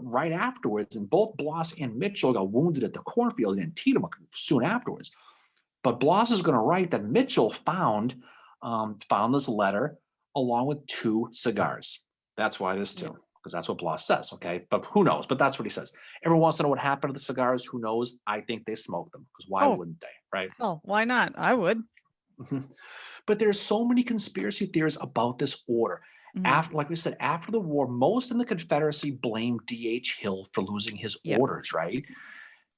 Speaker 2: right afterwards, and both Bloss and Mitchell got wounded at the cornfield in Antietam soon afterwards. But Bloss is going to write that Mitchell found this letter along with 2 cigars. That's why there's 2, because that's what Bloss says, okay? But who knows? But that's what he says. Everyone wants to know what happened to the cigars. Who knows? I think they smoked them, because why wouldn't they, right?
Speaker 1: Well, why not? I would.
Speaker 2: But there's so many conspiracy theories about this order. Like we said, after the war, most in the Confederacy blamed D.H. Hill for losing his orders, right?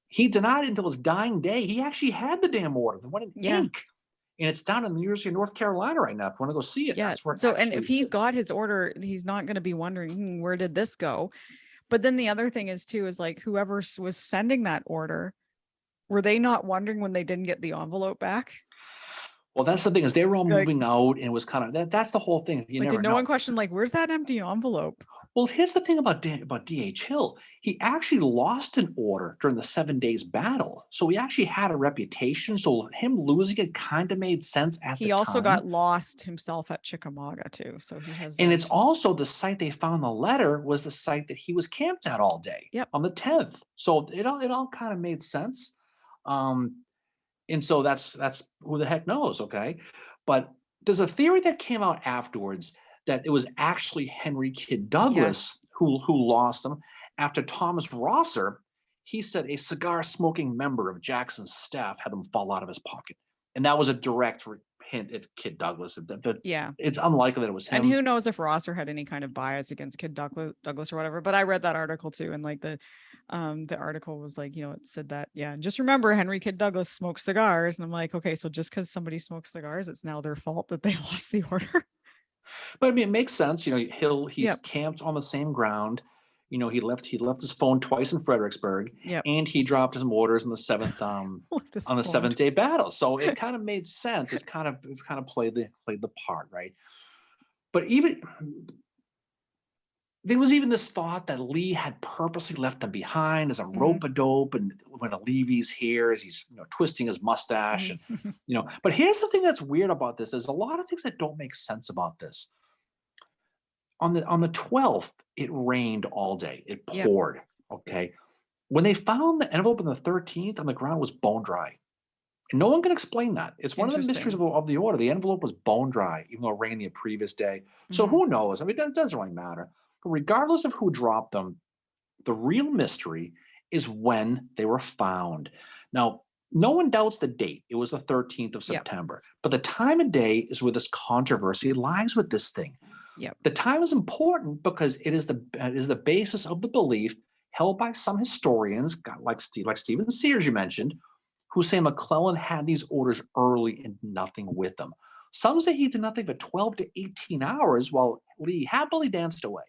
Speaker 2: He denied it until his dying day. He actually had the damn order, the one in ink. And it's down in the University of North Carolina right now. If you want to go see it, that's where
Speaker 1: and if he's got his order, he's not going to be wondering, where did this go? But then the other thing is like whoever was sending that order, were they not wondering when they didn't get the envelope back?
Speaker 2: Well, that's the thing is they were all moving out, and it was kind of that's the whole thing.
Speaker 1: Did no one question where's that empty envelope?
Speaker 2: Well, here's the thing about D.H. Hill. He actually lost an order during the 7 Days battle, so he actually had a reputation. So him losing it kind of made sense at the time.
Speaker 1: He also got lost himself at Chickamauga too, so he has.
Speaker 2: And it's also the site they found the letter was the site that he was camped at all day. On the 10th, so it all kind of made sense. And so that's who the heck knows, okay? But there's a theory that came out afterwards that it was actually Henry Kidd Douglas who lost them after Thomas Rosser, he said a cigar-smoking member of Jackson's staff had them fall out of his pocket. And that was a direct hint at Kidd Douglas. It's unlikely that it was him.
Speaker 1: And who knows if Rosser had any kind of bias against Kidd Douglas or whatever. But I read that article too, and the article was it said that just remember Henry Kidd Douglas smoked cigars, and I'm like, okay, so just because somebody smokes cigars, it's now their fault that they lost the order.
Speaker 2: But I mean, it makes sense. He's camped on the same ground. He left his phone twice in Fredericksburg, and he dropped his orders in the 7th on the 7th Day battle. So it kind of made sense. It kind of played the part, right? But even there was even this thought that Lee had purposely left them behind as a rope-a-dope, and when a Levy's here, as he's twisting his mustache, and But here's the thing that's weird about this: there's a lot of things that don't make sense about this. On the 12th, it rained all day. It poured. Okay, when they found the envelope on the 13th, on the ground was bone dry, and no one can explain that. It's one of the mysteries of the order. The envelope was bone dry, even though it rained the previous day. So who knows? I mean, it doesn't really matter. But regardless of who dropped them, the real mystery is when they were found. Now, no one doubts the date. It was the 13th of September. But the time of day is where this controversy lies with this thing.
Speaker 1: Yep.
Speaker 2: The time is important because it is the basis of the belief held by some historians, like Stephen Sears, you mentioned, who say McClellan had these orders early and did nothing with them. Some say he did nothing but 12 to 18 hours while Lee happily danced away.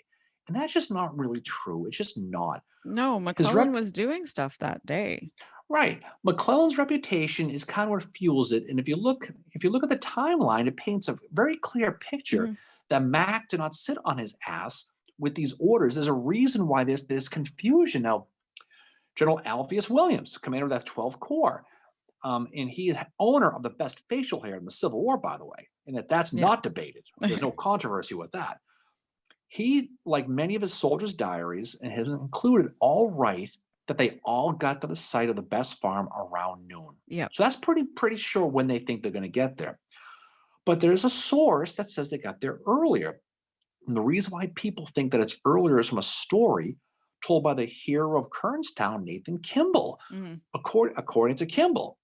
Speaker 2: And that's just not really true. It's just not.
Speaker 1: No,
Speaker 2: His
Speaker 1: McClellan
Speaker 2: rep
Speaker 1: was doing stuff that day.
Speaker 2: Right. McClellan's reputation is kind of what fuels it. And if you look at the timeline, it paints a very clear picture
Speaker 1: Hmm.
Speaker 2: that Mac did not sit on his ass with these orders. There's a reason why there's this confusion. Now, General Alpheus Williams, commander of that 12th Corps, and he is owner of the best facial hair in the Civil War, by the way, and that's
Speaker 1: Yeah.
Speaker 2: not debated. There's no controversy with that. He, like many of his soldiers' diaries, and has included all right that they all got to the site of the best farm around noon.
Speaker 1: Yep.
Speaker 2: So that's pretty sure when they think they're going to get there. But there's a source that says they got there earlier. And the reason why people think that it's earlier is from a story told by the hero of Kernstown, Nathan Kimball.
Speaker 1: Hmm.
Speaker 2: According to Kimball,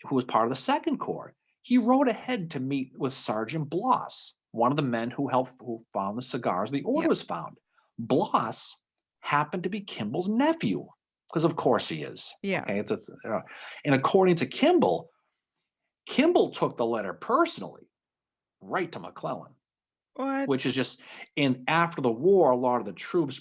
Speaker 2: who was part of the Second Corps, he rode ahead to meet with Sergeant Bloss, one of the men who found the cigars the order
Speaker 1: Yep.
Speaker 2: was found. Bloss happened to be Kimball's nephew, because of course he is.
Speaker 1: Yeah.
Speaker 2: Okay, and according to Kimball, Kimball took the letter personally, right to McClellan,
Speaker 1: What?
Speaker 2: which is just. And after the war, a lot of the troops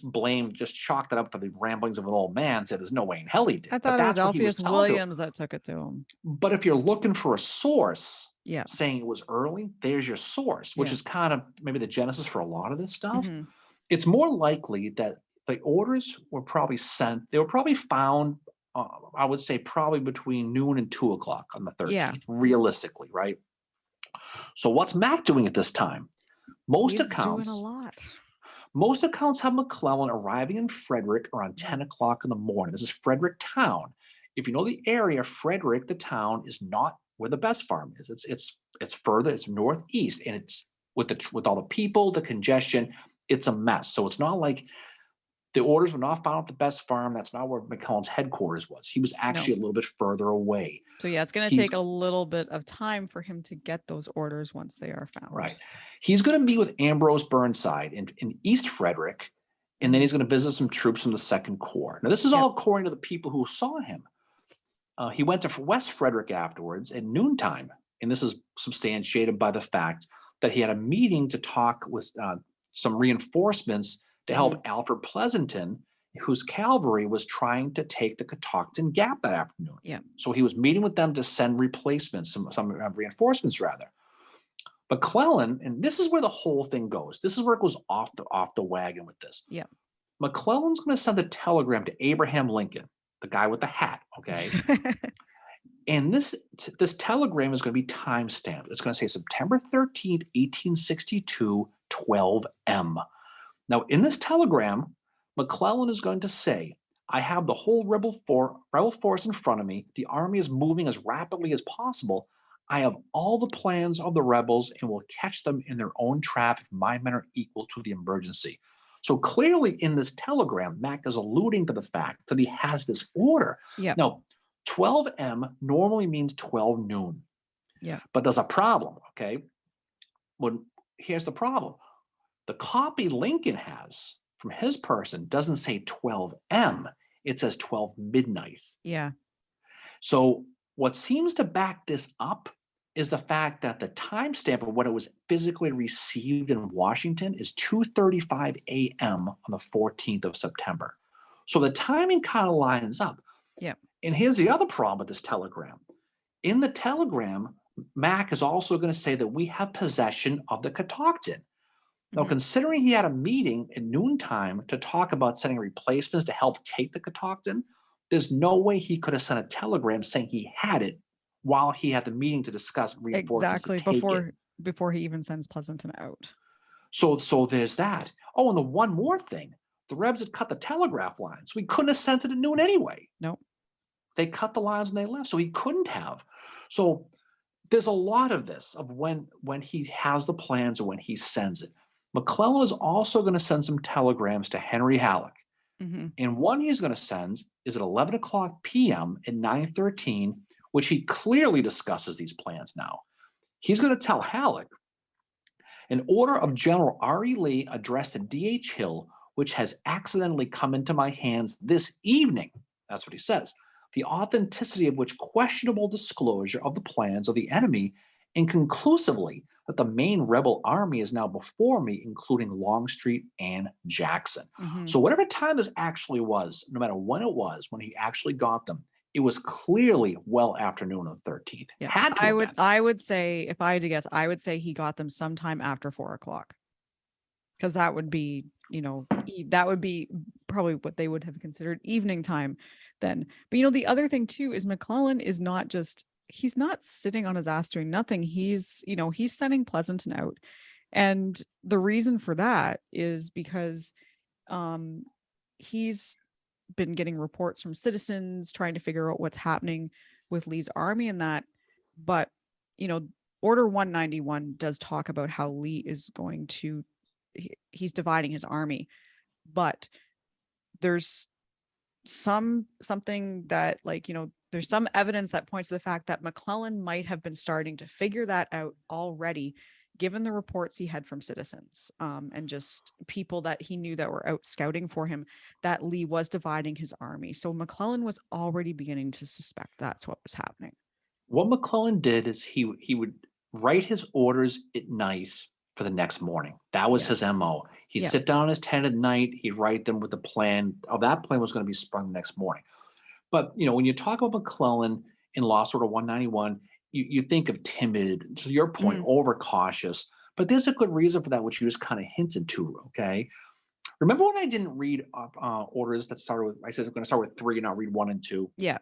Speaker 2: just chalked it up to the ramblings of an old man. Said there's no way in hell he did.
Speaker 1: I
Speaker 2: But
Speaker 1: thought it was
Speaker 2: that's what he was
Speaker 1: Alpheus
Speaker 2: telling to.
Speaker 1: Williams that took it to him.
Speaker 2: But if you're looking for a source
Speaker 1: Yeah.
Speaker 2: saying it was early, there's your source, which
Speaker 1: Yeah.
Speaker 2: is kind of maybe the genesis for a lot of this stuff.
Speaker 1: Hmm.
Speaker 2: It's more likely that the orders were probably sent, they were probably found, I would say probably between noon and 2 o'clock on the 13th,
Speaker 1: Yeah.
Speaker 2: realistically, right? So what's Mac doing at this time? Most
Speaker 1: He's doing a
Speaker 2: accounts,
Speaker 1: lot.
Speaker 2: most accounts have McClellan arriving in Frederick around 10 o'clock in the morning. This is Frederick town. If you know the area, Frederick, the town, is not where the best farm is. It's further, it's northeast, and it's with all the people, the congestion, it's a mess. So it's not like the orders were not found at the best farm. That's not where McClellan's headquarters was. He was actually a little bit further away.
Speaker 1: So yeah, it's going to
Speaker 2: He's
Speaker 1: take a little bit of time for him to get those orders once they are found.
Speaker 2: right. He's going to meet with Ambrose Burnside in East Frederick, and then he's going to visit some troops from the Second Corps. Now, this is all according to the people who saw him. He went to West Frederick afterwards at noontime, and this is substantiated by the fact that he had a meeting to talk with some reinforcements to help Alfred Pleasanton, whose cavalry was trying to take the Catoctin Gap that afternoon.
Speaker 1: Yeah.
Speaker 2: So he was meeting with them to send replacements, some reinforcements rather. McClellan, and this is where the whole thing goes. This is where it goes off the wagon with this.
Speaker 1: Yeah.
Speaker 2: McClellan's going to send a telegram to Abraham Lincoln, the guy with the hat, okay? And this telegram is going to be time stamped. It's going to say September 13th, 1862, 12 M. Now, in this telegram, McClellan is going to say, I have the whole rebel force in front of me. The army is moving as rapidly as possible. I have all the plans of the rebels and will catch them in their own trap if my men are equal to the emergency. So clearly in this telegram, Mac is alluding to the fact that he has this order.
Speaker 1: Yeah.
Speaker 2: Now, 12 M normally means 12 noon.
Speaker 1: Yeah.
Speaker 2: But there's a problem, okay? Here's the problem. The copy Lincoln has from his person doesn't say 12 M. It says 12 midnight.
Speaker 1: Yeah.
Speaker 2: So what seems to back this up is the fact that the timestamp of when it was physically received in Washington is 2:35 a.m. on the 14th of September. So the timing kind of lines up.
Speaker 1: Yeah.
Speaker 2: And here's the other problem with this telegram. In the telegram, Mac is also going to say that we have possession of the Catoctin. Now, considering he had a meeting at noontime to talk about sending replacements to help take the Catoctin, there's no way he could have sent a telegram saying he had it while he had the meeting to discuss reinforcements.
Speaker 1: Exactly, before he even sends Pleasanton out.
Speaker 2: So there's that. Oh, and the one more thing. The Rebs had cut the telegraph line, so he couldn't have sent it at noon anyway.
Speaker 1: Nope.
Speaker 2: They cut the lines when they left, so he couldn't have. So there's a lot of this of when he has the plans or when he sends it. McClellan is also going to send some telegrams to Henry Halleck. And one he's going to send is at 11 o'clock p.m. at 9:13, which he clearly discusses these plans now. He's going to tell Halleck, An order of General R.E. Lee addressed to D.H. Hill, which has accidentally come into my hands this evening. That's what he says. The authenticity of which questionable disclosure of the plans of the enemy, and conclusively that the main rebel army is now before me, including Longstreet and Jackson.
Speaker 1: Hmm.
Speaker 2: So whatever time this actually was, no matter when it was, when he actually got them, it was clearly well afternoon of the 13th.
Speaker 1: Yeah.
Speaker 2: Had to have been.
Speaker 1: I would say, if I had to guess, I would say he got them sometime after 4 o'clock. Because that would be, that would be probably what they would have considered evening time then. But the other thing too is McClellan is not just, he's not sitting on his ass doing nothing. He's sending Pleasanton out. And the reason for that is because he's been getting reports from citizens trying to figure out what's happening with Lee's army and that. But, Order 191 does talk about how Lee is going to, he's dividing his army, but there's something that there's some evidence that points to the fact that McClellan might have been starting to figure that out already, given the reports he had from citizens and just people that he knew that were out scouting for him, that Lee was dividing his army. So McClellan was already beginning to suspect that's what was happening.
Speaker 2: What McClellan did is he would write his orders at night for the next morning. That was his MO. He'd sit down in his tent at night, he'd write them with the plan. That plan was going to be sprung the next morning. But when you talk about McClellan in Lost Order 191, you think of timid, to your point, overcautious. But there's a good reason for that, which you just kind of hinted to, okay? Remember when I didn't read orders that started with, I said I'm going to start with 3 and not read 1 and 2?
Speaker 1: Yeah.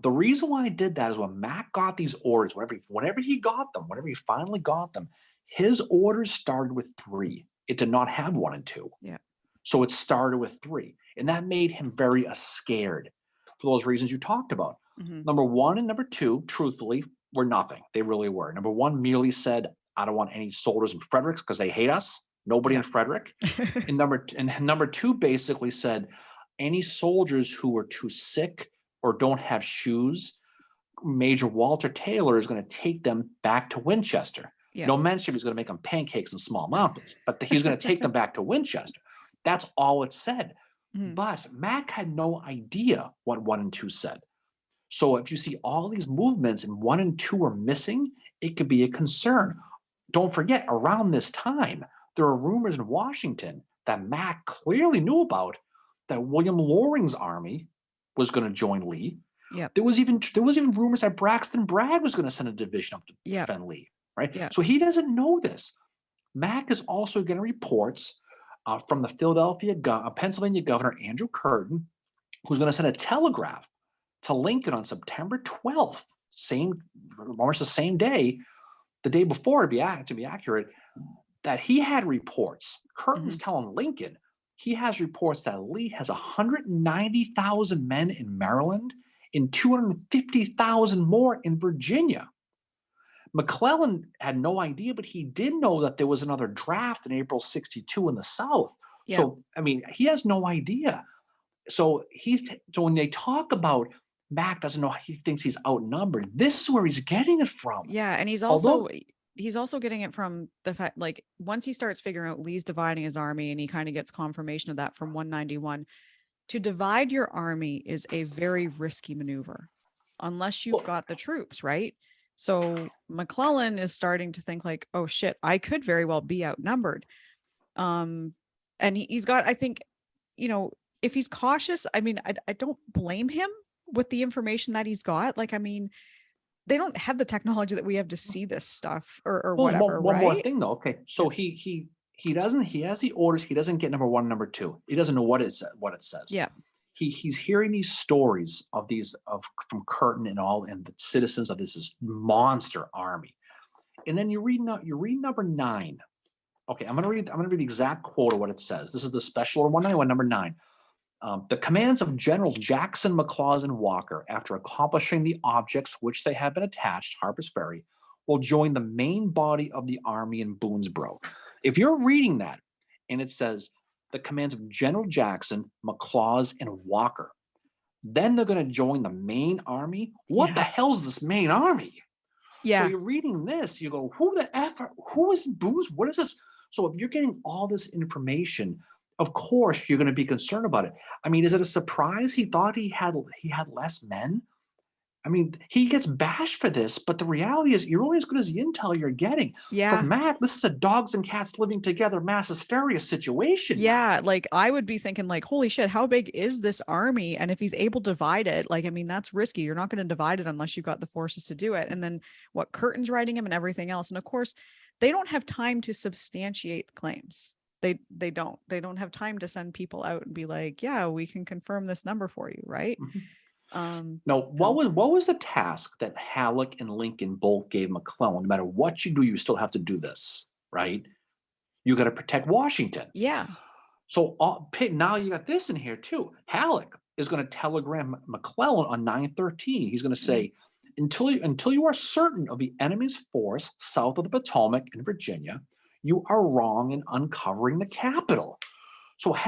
Speaker 2: The reason why I did that is when Mac got these orders, whenever he got them, whenever he finally got them, his orders started with 3. It did not have 1 and 2.
Speaker 1: Yeah.
Speaker 2: So it started with 3. And that made him very scared for those reasons you talked about.
Speaker 1: Mm-hmm.
Speaker 2: Number 1 and number 2, truthfully, were nothing. They really were. Number 1 merely said, I don't want any soldiers in Fredericks because they hate us. Nobody in Frederick. And number 2 basically said, any soldiers who were too sick or don't have shoes, Major Walter Taylor is going to take them back to Winchester.
Speaker 1: Yeah.
Speaker 2: No mention he's going to make them pancakes in small mountains, but he's going to take them back to Winchester. That's all it said.
Speaker 1: Mm-hmm.
Speaker 2: But Mac had no idea what 1 and 2 said. So if you see all these movements and 1 and 2 are missing, it could be a concern. Don't forget, around this time, there are rumors in Washington that Mac clearly knew about, that William Loring's army was going to join Lee.
Speaker 1: Yeah.
Speaker 2: There was even rumors that Braxton Bragg was going to send a division up to defend Lee, right?
Speaker 1: Yeah.
Speaker 2: So he doesn't know this. Mac is also getting reports from the Pennsylvania governor, Andrew Curtin, who's going to send a telegraph to Lincoln on September 12th, almost the same day, the day before to be accurate, that he had reports. Curtin's telling Lincoln he has reports that Lee has 190,000 men in Maryland and 250,000 more in Virginia. McClellan had no idea, but he did know that there was another draft in April 62 in the South. Yeah. So, he has no idea. So when they talk about Mac doesn't know, he thinks he's outnumbered, this is where he's getting it from.
Speaker 1: Yeah, and he's also getting it from the fact, once he starts figuring out Lee's dividing his army, and he kind of gets confirmation of that from 191, to divide your army is a very risky maneuver unless you've got the troops, right? So McClellan is starting to think oh shit, I could very well be outnumbered. And he's got, I think, if he's cautious, I don't blame him with the information that he's got. They don't have the technology that we have to see this stuff or whatever.
Speaker 2: One more thing though. Okay. So he has the orders. He doesn't get number 1 and number 2. He doesn't know what it says.
Speaker 1: Yeah.
Speaker 2: He's hearing these stories from Curtin and the citizens of this monster army. And then you read number 9. Okay. I'm going to read the exact quote of what it says. This is the special order 191, number 9. The commands of Generals Jackson, McLaws, and Walker, after accomplishing the objects which they have been attached, Harper's Ferry, will join the main body of the army in Boonesboro. If you're reading that and it says the commands of General Jackson, McLaws, and Walker, then they're going to join the main army. What the hell's this main army? So
Speaker 1: Yeah.
Speaker 2: you're reading this, you go, who is Boone's? What is this? So if you're getting all this information, of course you're going to be concerned about it. I mean, is it a surprise he thought he had less men? I mean, he gets bashed for this, but the reality is you're only as good as the intel you're getting. For
Speaker 1: Yeah.
Speaker 2: Matt, this is a dogs and cats living together mass hysteria situation now.
Speaker 1: Yeah, like I would be thinking like, holy shit, how big is this army? And if he's able to divide it, like I mean, that's risky. You're not going to divide it unless you've got the forces to do it. And then what Curtin's writing him and everything else. And of course, they don't have time to substantiate the claims. They don't. They don't have time to send people out and be like, yeah, we can confirm this number for you, right?
Speaker 2: Mhm. Now,
Speaker 1: No.
Speaker 2: what was the task that Halleck and Lincoln both gave McClellan? No matter what you do, you still have to do this, right? You got to protect Washington.
Speaker 1: Yeah.
Speaker 2: So now you got this in here too. Halleck is going to telegram McClellan on 9/13. He's going to
Speaker 1: Mhm.
Speaker 2: say, until you are certain of the enemy's force south of the Potomac in Virginia, you are wrong in uncovering the capital. So what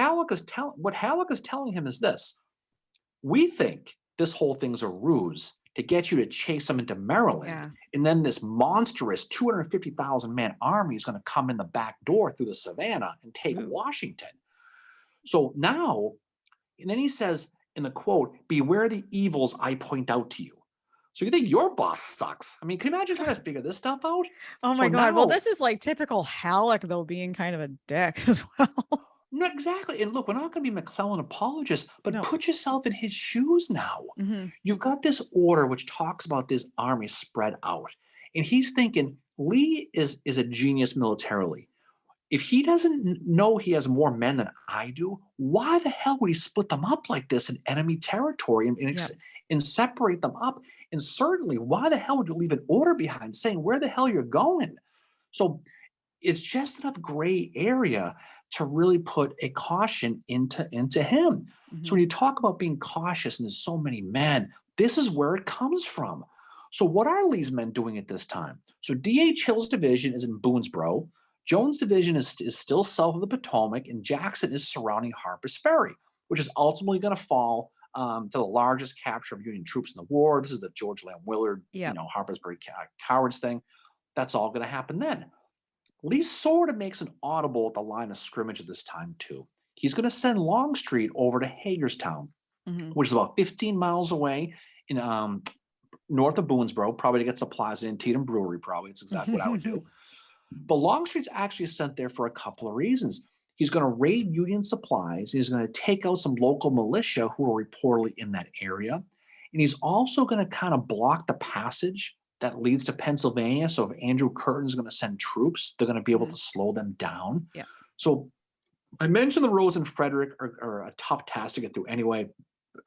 Speaker 2: Halleck is telling him is this: we think this whole thing's a ruse to get you to chase them into Maryland,
Speaker 1: Yeah.
Speaker 2: and then this monstrous 250,000 man army is going to come in the back door through the Savannah and take
Speaker 1: Ooh.
Speaker 2: Washington. So now, and then he says in the quote, beware the evils I point out to you. So you think your boss sucks? I mean, can you imagine trying to figure this stuff out?
Speaker 1: Oh
Speaker 2: So
Speaker 1: my God. Well,
Speaker 2: now,
Speaker 1: this is like typical Halleck though, being kind of a dick as well.
Speaker 2: no, exactly. And look, we're not going to be McClellan apologists, but
Speaker 1: No.
Speaker 2: put yourself in his shoes now.
Speaker 1: Hmm.
Speaker 2: You've got this order which talks about this army spread out. And he's thinking Lee is a genius militarily. If he doesn't know he has more men than I do, why the hell would he split them up like this in enemy territory
Speaker 1: Yep.
Speaker 2: and separate them up? And certainly, why the hell would you leave an order behind saying where the hell you're going? So it's just enough gray area to really put a caution into him. So
Speaker 1: Hmm.
Speaker 2: when you talk about being cautious and there's so many men, this is where it comes from. So what are Lee's men doing at this time? So D.H. Hill's division is in Boonesboro. Jones' division is still south of the Potomac, and Jackson is surrounding Harper's Ferry, which is ultimately going to fall to the largest capture of Union troops in the war. This is the George Lamb Willard,
Speaker 1: Yep.
Speaker 2: Harper's Ferry cowards thing. That's all going to happen then. Lee sort of makes an audible at the line of scrimmage at this time, too. He's going to send Longstreet over to Hagerstown,
Speaker 1: Hmm.
Speaker 2: which is about 15 miles away in north of Boonesboro, probably to get supplies in Antietam Brewery, probably. It's exactly what I would do. But Longstreet's actually sent there for a couple of reasons. He's going to raid Union supplies. He's going to take out some local militia who are reportedly in that area. And he's also going to kind of block the passage that leads to Pennsylvania. So if Andrew Curtin's going to send troops, they're going to be able to slow them down.
Speaker 1: Yeah.
Speaker 2: So I mentioned the roads in Frederick are a tough task to get through anyway,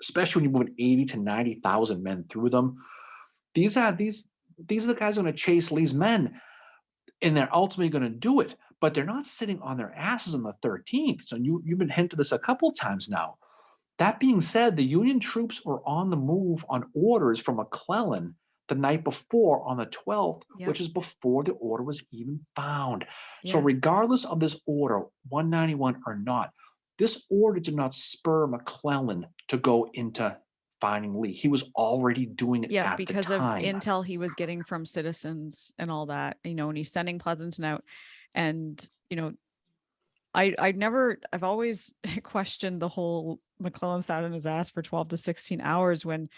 Speaker 2: especially when you're moving 80 to 90,000 men through them. These are the guys who are going to chase Lee's men, and they're ultimately going to do it. But they're not sitting on their asses on the 13th. So you've been hinted this a couple times now. That being said, the Union troops were on the move on orders from McClellan the night before on the 12th,
Speaker 1: Yep.
Speaker 2: which is before the order was even found. So
Speaker 1: Yeah.
Speaker 2: regardless of this order, 191 or not, this order did not spur McClellan to go into finding Lee. He was already doing it
Speaker 1: Yeah,
Speaker 2: at the
Speaker 1: because of
Speaker 2: time.
Speaker 1: intel he was getting from citizens and all that, and he's sending Pleasanton out. And, I've always questioned the whole McClellan sat on his ass for 12 to 16 hours when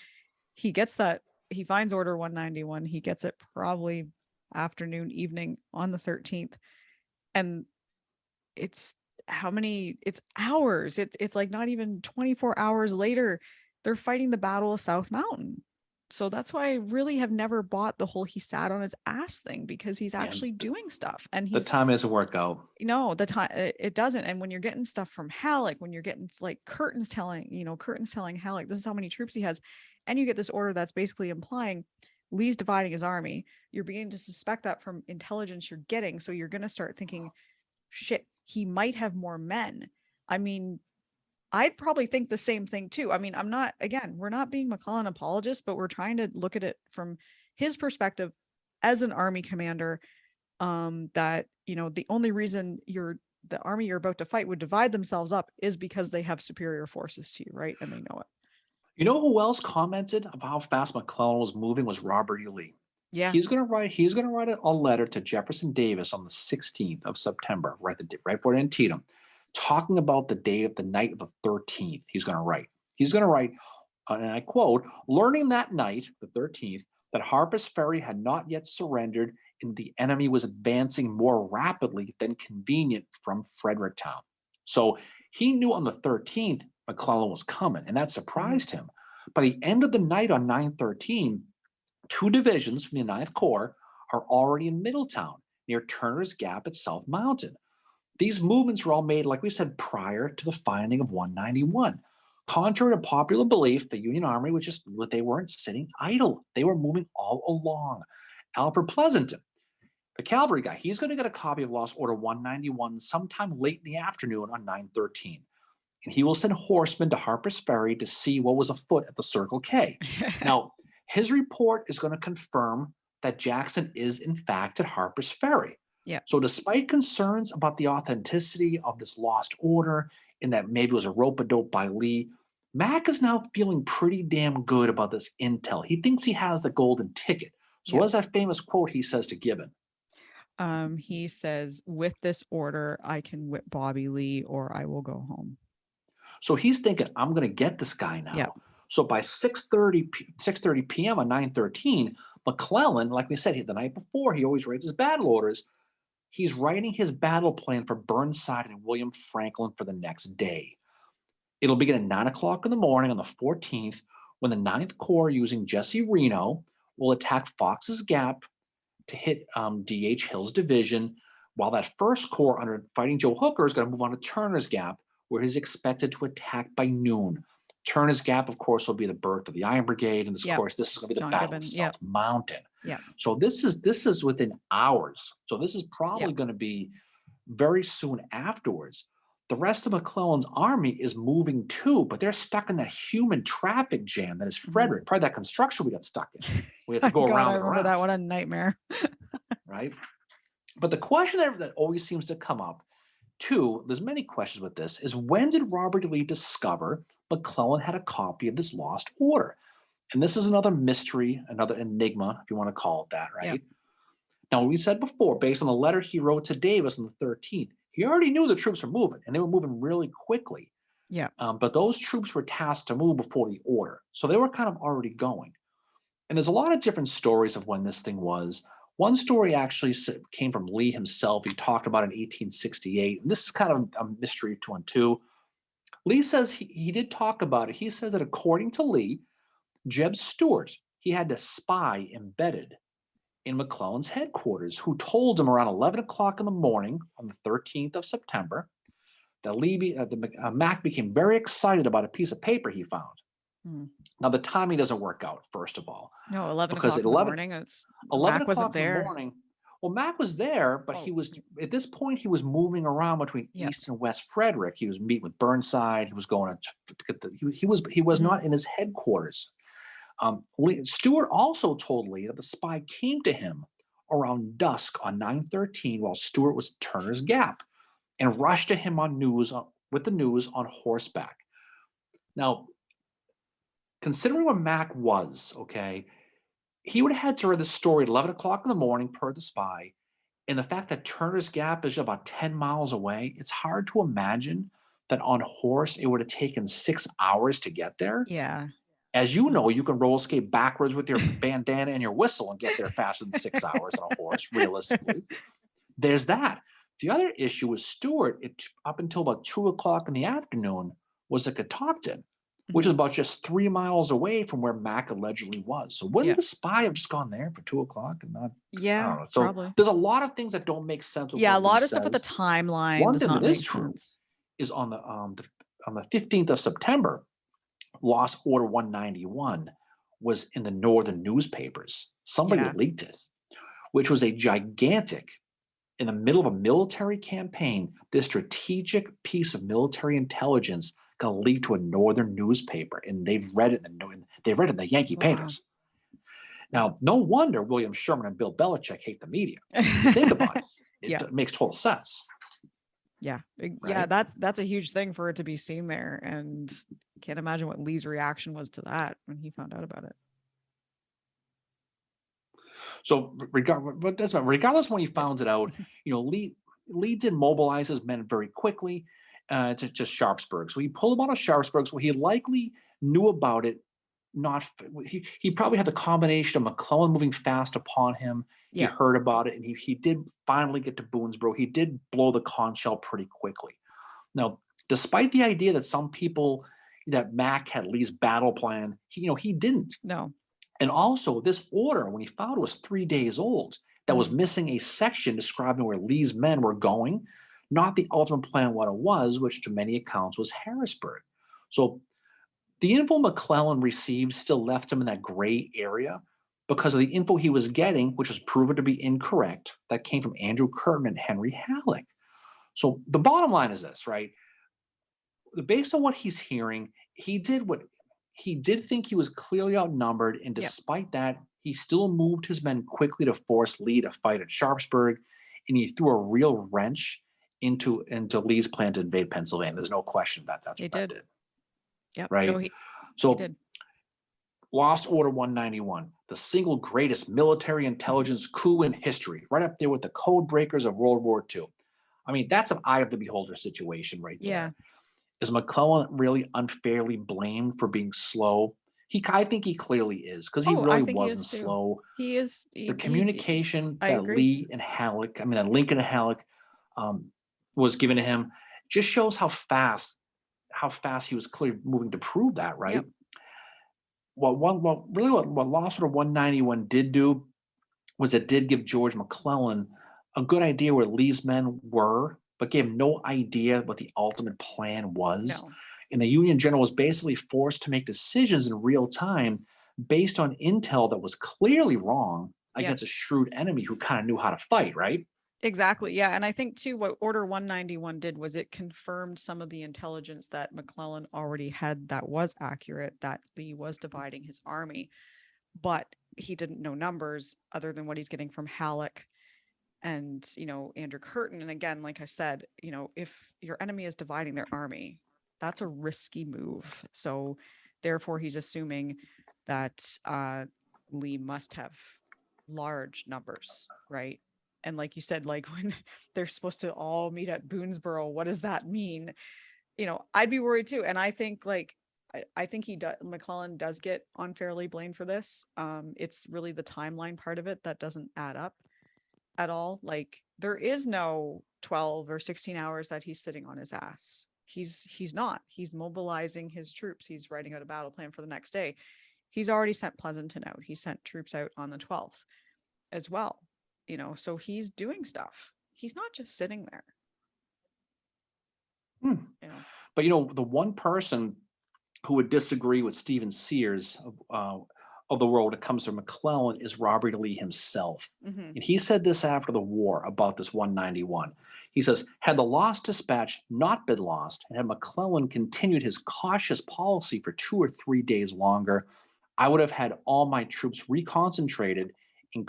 Speaker 1: he gets that, he finds order 191. He gets it probably afternoon, evening on the 13th. And it's it's hours. It's like not even 24 hours later, they're fighting the Battle of South Mountain. So that's why I really have never bought the whole he sat on his ass thing, because he's
Speaker 2: And
Speaker 1: actually doing stuff. And
Speaker 2: the
Speaker 1: he's,
Speaker 2: time doesn't work out.
Speaker 1: the time it doesn't. And when you're getting stuff from Halleck, when you're getting like Curtin's telling Halleck this is how many troops he has, and you get this order that's basically implying Lee's dividing his army, you're beginning to suspect that from intelligence you're getting. So you're going to start thinking, shit, he might have more men. I mean, I'd probably think the same thing too. I mean, we're not being McClellan apologists, but we're trying to look at it from his perspective as an army commander. That, the only reason the army you're about to fight would divide themselves up is because they have superior forces to you, right? And they know it.
Speaker 2: You know who else commented of how fast McClellan was moving was Robert E. Lee.
Speaker 1: Yeah.
Speaker 2: He's gonna write a letter to Jefferson Davis on the 16th of September, right before Antietam, talking about the date of the night of the 13th. He's gonna write, and I quote, learning that night, the 13th, that Harper's Ferry had not yet surrendered and the enemy was advancing more rapidly than convenient from Fredericktown. So he knew on the 13th McClellan was coming, and that
Speaker 1: Mhm.
Speaker 2: surprised him. By the end of the night on 9/13, two divisions from the Ninth Corps are already in Middletown near Turner's Gap at South Mountain. These movements were all made, like we said, prior to the finding of 191. Contrary to popular belief, the Union Army was just they weren't sitting idle. They were moving all along. Alfred Pleasanton, the cavalry guy, he's going to get a copy of Lost Order 191 sometime late in the afternoon on 9/13. And he will send horsemen to Harper's Ferry to see what was afoot at the Circle K. Now, his report is going to confirm that Jackson is, in fact, at Harper's Ferry.
Speaker 1: Yeah.
Speaker 2: So, despite concerns about the authenticity of this lost order and that maybe it was a rope a dope by Lee, Mack is now feeling pretty damn good about this intel. He thinks he has the golden ticket. So,
Speaker 1: Yeah.
Speaker 2: what's that famous quote he says to Gibbon?
Speaker 1: He says, with this order, I can whip Bobby Lee or I will go home.
Speaker 2: So he's thinking, I'm going to get this guy
Speaker 1: Yeah.
Speaker 2: now. So by 6:30 p.m. on 9/13, McClellan, like we said, the night before, he always writes his battle orders. He's writing his battle plan for Burnside and William Franklin for the next day. It'll begin at 9 o'clock in the morning on the 14th when the Ninth Corps, using Jesse Reno, will attack Fox's Gap to hit D.H. Hill's division, while that first corps under fighting Joe Hooker is going to move on to Turner's Gap, where he's expected to attack by noon. Turner's Gap, of course, will be the birth of the Iron Brigade, and of
Speaker 1: Yep.
Speaker 2: course, this is going to be the
Speaker 1: John
Speaker 2: Battle of
Speaker 1: Gibbon.
Speaker 2: South
Speaker 1: Yep.
Speaker 2: Mountain.
Speaker 1: Yep.
Speaker 2: So this is within hours. So this is probably
Speaker 1: Yep.
Speaker 2: going to be very soon afterwards. The rest of McClellan's army is moving too, but they're stuck in that human traffic jam that is
Speaker 1: Mhm.
Speaker 2: Frederick. Probably that construction we got stuck in. We had to go
Speaker 1: God,
Speaker 2: around
Speaker 1: I
Speaker 2: and
Speaker 1: remember
Speaker 2: around,
Speaker 1: that. What a nightmare.
Speaker 2: right? But the question that always seems to come up, too, there's many questions with this, is when did Robert E. Lee discover McClellan had a copy of this lost order? And this is another mystery, another enigma, if you want to call it that,
Speaker 1: Yeah.
Speaker 2: right? Now, we said before, based on the letter he wrote to Davis on the 13th, he already knew the troops were moving, and they were moving really quickly.
Speaker 1: Yeah.
Speaker 2: But those troops were tasked to move before the order. So they were kind of already going. And there's a lot of different stories of when this thing was. One story actually came from Lee himself. He talked about it in 1868. And this is kind of a mystery to and two. Lee says he did talk about it. He says that according to Lee, Jeb Stewart, he had a spy embedded in McClellan's headquarters who told him around 11 o'clock in the morning on the 13th of September that Mac became very excited about a piece of paper he found.
Speaker 1: Hmm.
Speaker 2: Now, the timing doesn't work out, first of all.
Speaker 1: No, 11
Speaker 2: Because
Speaker 1: o'clock
Speaker 2: at
Speaker 1: in the morning. It's
Speaker 2: 11
Speaker 1: Mac wasn't
Speaker 2: o'clock in the
Speaker 1: there.
Speaker 2: morning, well, Mac was there, but he
Speaker 1: Oh,
Speaker 2: was at this point he was moving around between
Speaker 1: yeah.
Speaker 2: East and West Frederick. He was meeting with Burnside. He was going to get the he was
Speaker 1: Mhm.
Speaker 2: not in his headquarters. Stewart also told Lee that the spy came to him around dusk on 9/13 while Stewart was at Turner's Gap and rushed to him with the news on horseback. Now, considering where Mac was, okay, he would have had to read the story at 11 o'clock in the morning per the spy. And the fact that Turner's Gap is about 10 miles away, it's hard to imagine that on horse it would have taken 6 hours to get there.
Speaker 1: Yeah.
Speaker 2: As you know, you can roller skate backwards with your bandana and your whistle and get there faster than 6 hours on a horse, realistically. There's that. The other issue with Stewart, up until about 2 o'clock in the afternoon, was at Catoctin, which is
Speaker 1: Mhm.
Speaker 2: about just 3 miles away from where Mac allegedly was. So wouldn't
Speaker 1: Yeah.
Speaker 2: the spy have just gone there for 2 o'clock and not? I
Speaker 1: Yeah.
Speaker 2: don't know. So
Speaker 1: Probably.
Speaker 2: there's a lot of things that don't make sense with
Speaker 1: Yeah. A
Speaker 2: what Lee
Speaker 1: lot of stuff with the
Speaker 2: says.
Speaker 1: timeline
Speaker 2: One
Speaker 1: does
Speaker 2: thing
Speaker 1: not
Speaker 2: that is
Speaker 1: make
Speaker 2: true
Speaker 1: sense.
Speaker 2: is on the 15th of September, Lost Order 191 was in the northern newspapers. Somebody
Speaker 1: Yeah.
Speaker 2: leaked it, which was a gigantic, in the middle of a military campaign, this strategic piece of military intelligence got leaked to a northern newspaper, and they read it in the Yankee
Speaker 1: Wow.
Speaker 2: papers. Now, no wonder William Sherman and Bill Belichick hate the media. If you think about it,
Speaker 1: Yeah.
Speaker 2: it makes total sense.
Speaker 1: Yeah. Yeah.
Speaker 2: Right?
Speaker 1: That's a huge thing for it to be seen there. And can't imagine what Lee's reaction was to that when he found out about it.
Speaker 2: So regardless when he
Speaker 1: Yeah.
Speaker 2: found it out, Lee did mobilize his men very quickly to Sharpsburg. So he pulled them out of Sharpsburg. So he likely knew about it. Not he probably had the combination of McClellan moving fast upon him. He
Speaker 1: Yeah.
Speaker 2: heard about it, and he did finally get to Boonesboro. He did blow the conch shell pretty quickly. Now, despite the idea that some people that Mac had Lee's battle plan, he didn't.
Speaker 1: No.
Speaker 2: And also, this order, when he found it, was 3 days old. That was
Speaker 1: Mhm.
Speaker 2: missing a section describing where Lee's men were going, not the ultimate plan, what it was, which to many accounts was Harrisburg. So the info McClellan received still left him in that gray area because of the info he was getting, which was proven to be incorrect, that came from Andrew Curtin and Henry Halleck. So the bottom line is this, right? Based on what he's hearing, he did think he was clearly outnumbered, and
Speaker 1: Yep.
Speaker 2: despite that, he still moved his men quickly to force Lee to fight at Sharpsburg, and he threw a real wrench into Lee's plan to invade Pennsylvania. There's no question that that's
Speaker 1: He
Speaker 2: what that
Speaker 1: did.
Speaker 2: did,
Speaker 1: Yep. No,
Speaker 2: right?
Speaker 1: he
Speaker 2: So
Speaker 1: did.
Speaker 2: Lost Order 191, the single greatest military intelligence coup in history, right up there with the code breakers of World War II. I mean, that's an eye of the beholder situation right
Speaker 1: Yeah.
Speaker 2: there. Is McClellan really unfairly blamed for being slow? I think he clearly is, because he
Speaker 1: Oh, I
Speaker 2: really
Speaker 1: think he
Speaker 2: wasn't
Speaker 1: is too.
Speaker 2: slow.
Speaker 1: He is.
Speaker 2: The
Speaker 1: He
Speaker 2: communication
Speaker 1: I
Speaker 2: that
Speaker 1: agree.
Speaker 2: Lincoln and Halleck um, was given to him just shows how fast he was clearly moving to prove that, right?
Speaker 1: Yep.
Speaker 2: What Lost Order 191 did do was it did give George McClellan a good idea where Lee's men were, but gave him no idea what the ultimate plan was.
Speaker 1: No.
Speaker 2: And the Union general was basically forced to make decisions in real time based on intel that was clearly wrong
Speaker 1: Yep.
Speaker 2: against a shrewd enemy who kind of knew how to fight, right?
Speaker 1: Exactly. Yeah. And I think too, what Order 191 did was it confirmed some of the intelligence that McClellan already had that was accurate, that Lee was dividing his army, but he didn't know numbers other than what he's getting from Halleck and, Andrew Curtin. And again, like I said, if your enemy is dividing their army, that's a risky move. So therefore, he's assuming that Lee must have large numbers, right? And like you said, like when they're supposed to all meet at Boonesboro, what does that mean? I'd be worried too. And I think I think McClellan does get unfairly blamed for this. It's really the timeline part of it that doesn't add up at all. Like there is no 12 or 16 hours that he's sitting on his ass. He's not. He's mobilizing his troops. He's writing out a battle plan for the next day. He's already sent Pleasanton out. He sent troops out on the 12th as well. So he's doing stuff. He's not just sitting there.
Speaker 2: Hmm.
Speaker 1: You know.
Speaker 2: But the one person who would disagree with Stephen Sears of the world when it comes to McClellan is Robert Lee himself.
Speaker 1: Mm-hmm.
Speaker 2: And he said this after the war about this 191. He says, had the lost dispatch not been lost, and had McClellan continued his cautious policy for 2 or 3 days longer, I would have had all my troops reconcentrated and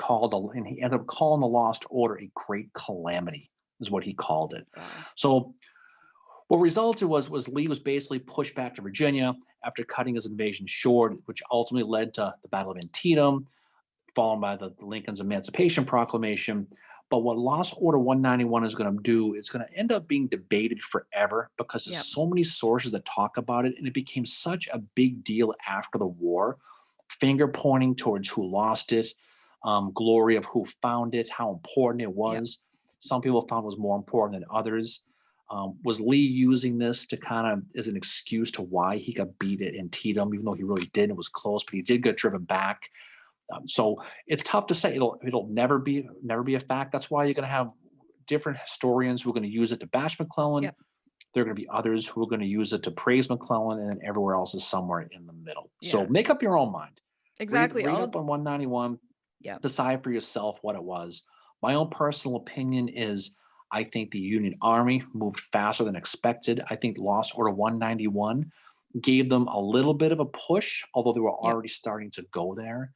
Speaker 2: he ended up calling the lost order a great calamity, is what he called it.
Speaker 1: Wow.
Speaker 2: So what resulted was Lee was basically pushed back to Virginia after cutting his invasion short, which ultimately led to the Battle of Antietam, followed by the Lincoln's Emancipation Proclamation. But what Lost Order 191 is going to do, it's going to end up being debated forever because there's
Speaker 1: Yep.
Speaker 2: so many sources that talk about it, and it became such a big deal after the war, finger pointing towards who lost it, glory of who found it, how important it was. Yep. Some people found it was more important than others. Was Lee using this to kind of as an excuse to why he got beat at Antietam, even though he really didn't? It was close, but he did get driven back. So it's tough to say. It'll never be a fact. That's why you're going to have different historians who are going to use it to bash McClellan.
Speaker 1: Yep.
Speaker 2: There are going to be others who are going to use it to praise McClellan, and then everywhere else is somewhere in the middle.
Speaker 1: Yeah.
Speaker 2: So make up your own mind.
Speaker 1: Exactly.
Speaker 2: Read up on 191.
Speaker 1: Yeah.
Speaker 2: Decide for yourself what it was. My own personal opinion is I think the Union Army moved faster than expected. I think Lost Order 191 gave them a little bit of a push, although they were already starting to go there.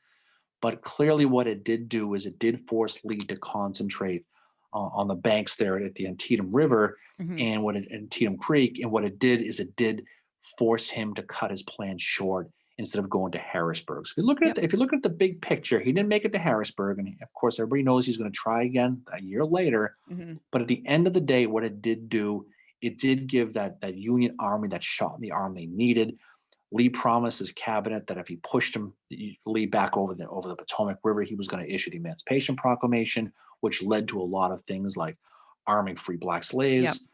Speaker 2: But clearly what it did do is it did force Lee to concentrate on the banks there at the Antietam River and Antietam Creek. And what it did is it did force him to cut his plan short instead of going to Harrisburg. So if you look at the big picture, he didn't make it to Harrisburg, and of course everybody knows he's going to try again a year later.
Speaker 1: Mhm.
Speaker 2: But at the end of the day, what it did do, it did give that Union Army that shot in the arm they needed. Lee promised his cabinet that if he pushed Lee back over the Potomac River, he was going to issue the Emancipation Proclamation, which led to a lot of things like arming free black
Speaker 1: Yep.
Speaker 2: slaves,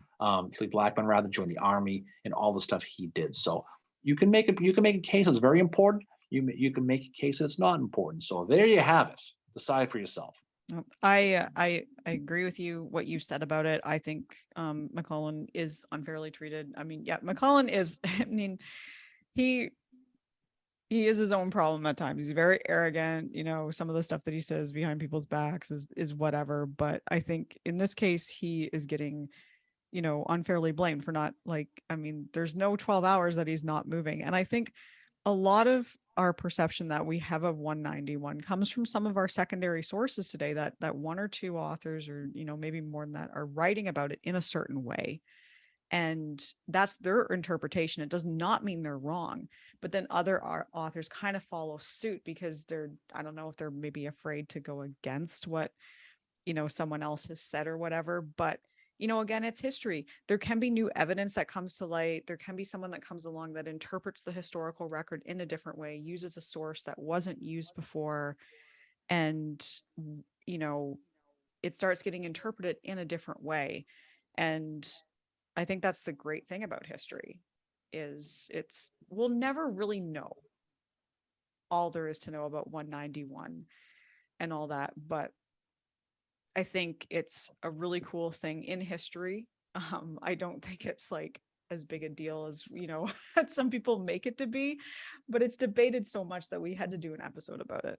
Speaker 2: free black men rather, join the army, and all the stuff he did. So you can make a case that's very important. You can make a case that's not important. So there you have it. Decide for yourself.
Speaker 1: I agree with you what you said about it. I think McClellan is unfairly treated. I mean, yeah, McClellan is. I mean, he is his own problem at times. He's very arrogant. You know, some of the stuff that he says behind people's backs is whatever. But I think in this case, he is getting, you know, unfairly blamed for not, like, I mean, there's no 12 hours that he's not moving. And I think a lot of our perception that we have of 191 comes from some of our secondary sources today, that one or two authors, or, you know, maybe more than that, are writing about it in a certain way. And that's their interpretation. It does not mean they're wrong, but then other authors kind of follow suit because I don't know if they're maybe afraid to go against what, you know, someone else has said or whatever. But, you know, again, it's history. There can be new evidence that comes to light. There can be someone that comes along that interprets the historical record in a different way, uses a source that wasn't used before. And, you know, it starts getting interpreted in a different way. And I think that's the great thing about history, is we'll never really know all there is to know about 191 and all that. But I think it's a really cool thing in history. I don't think it's like as big a deal as, you know, some people make it to be, but it's debated so much that we had to do an episode about it.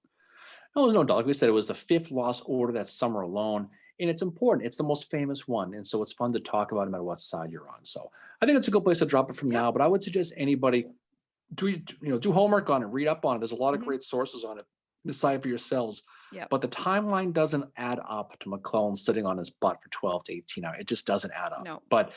Speaker 2: No, there's no doubt. Like we said, it was the fifth lost order that summer alone, and it's important. It's the most famous one, and so it's fun to talk about no matter what side you're on. So I think it's a good place to drop it from
Speaker 1: Yep.
Speaker 2: now. But I would suggest anybody do homework on it, read up on it. There's a lot of
Speaker 1: Mhm.
Speaker 2: great sources on it. Decide for yourselves.
Speaker 1: Yep.
Speaker 2: But the timeline doesn't add up to McClellan sitting on his butt for 12 to 18 hours. It just doesn't add up.
Speaker 1: No.
Speaker 2: But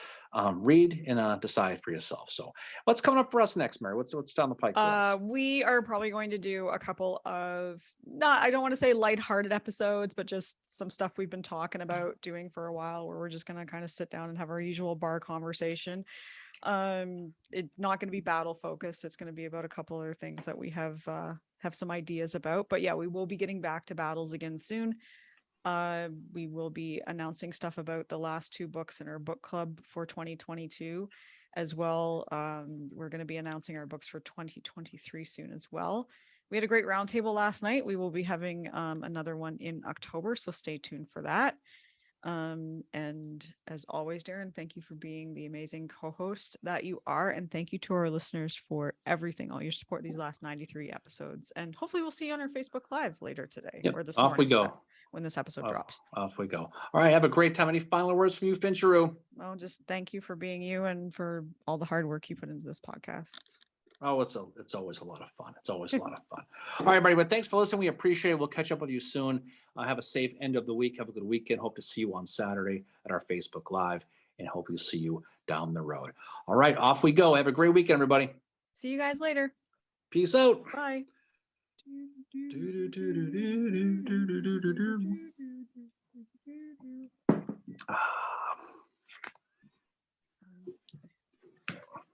Speaker 2: read and decide for yourself. So what's coming up for us next, Mary? What's down the pike for us?
Speaker 1: We are probably going to do a couple of, not, I don't want to say lighthearted episodes, but just some stuff we've been talking about doing for a while, where we're just going to kind of sit down and have our usual bar conversation. It's not going to be battle focused. It's going to be about a couple other things that we have some ideas about. But yeah, we will be getting back to battles again soon. We will be announcing stuff about the last two books in our book club for 2022 as well. We're going to be announcing our books for 2023 soon as well. We had a great roundtable last night. We will be having another one in October, so stay tuned for that. And as always, Darren, thank you for being the amazing co-host that you are. And thank you to our listeners for everything, all your support these last 93 episodes. And hopefully we'll see you on our Facebook Live later today.
Speaker 2: Yep,
Speaker 1: or this
Speaker 2: off we
Speaker 1: morning,
Speaker 2: go.
Speaker 1: so when this episode drops.
Speaker 2: Off we go. All right, have a great time. Any final words from you, Fincheru?
Speaker 1: Well, just thank you for being you and for all the hard work you put into this podcast.
Speaker 2: Oh, it's always a lot of fun. It's always a lot of fun. All right, everybody. But thanks for listening. We appreciate it. We'll catch up with you soon. Have a safe end of the week. Have a good weekend. Hope to see you on Saturday at our Facebook Live, and hope we'll see you down the road. All right, off we go. Have a great weekend, everybody.
Speaker 1: See you guys later.
Speaker 2: Peace out.
Speaker 1: Bye.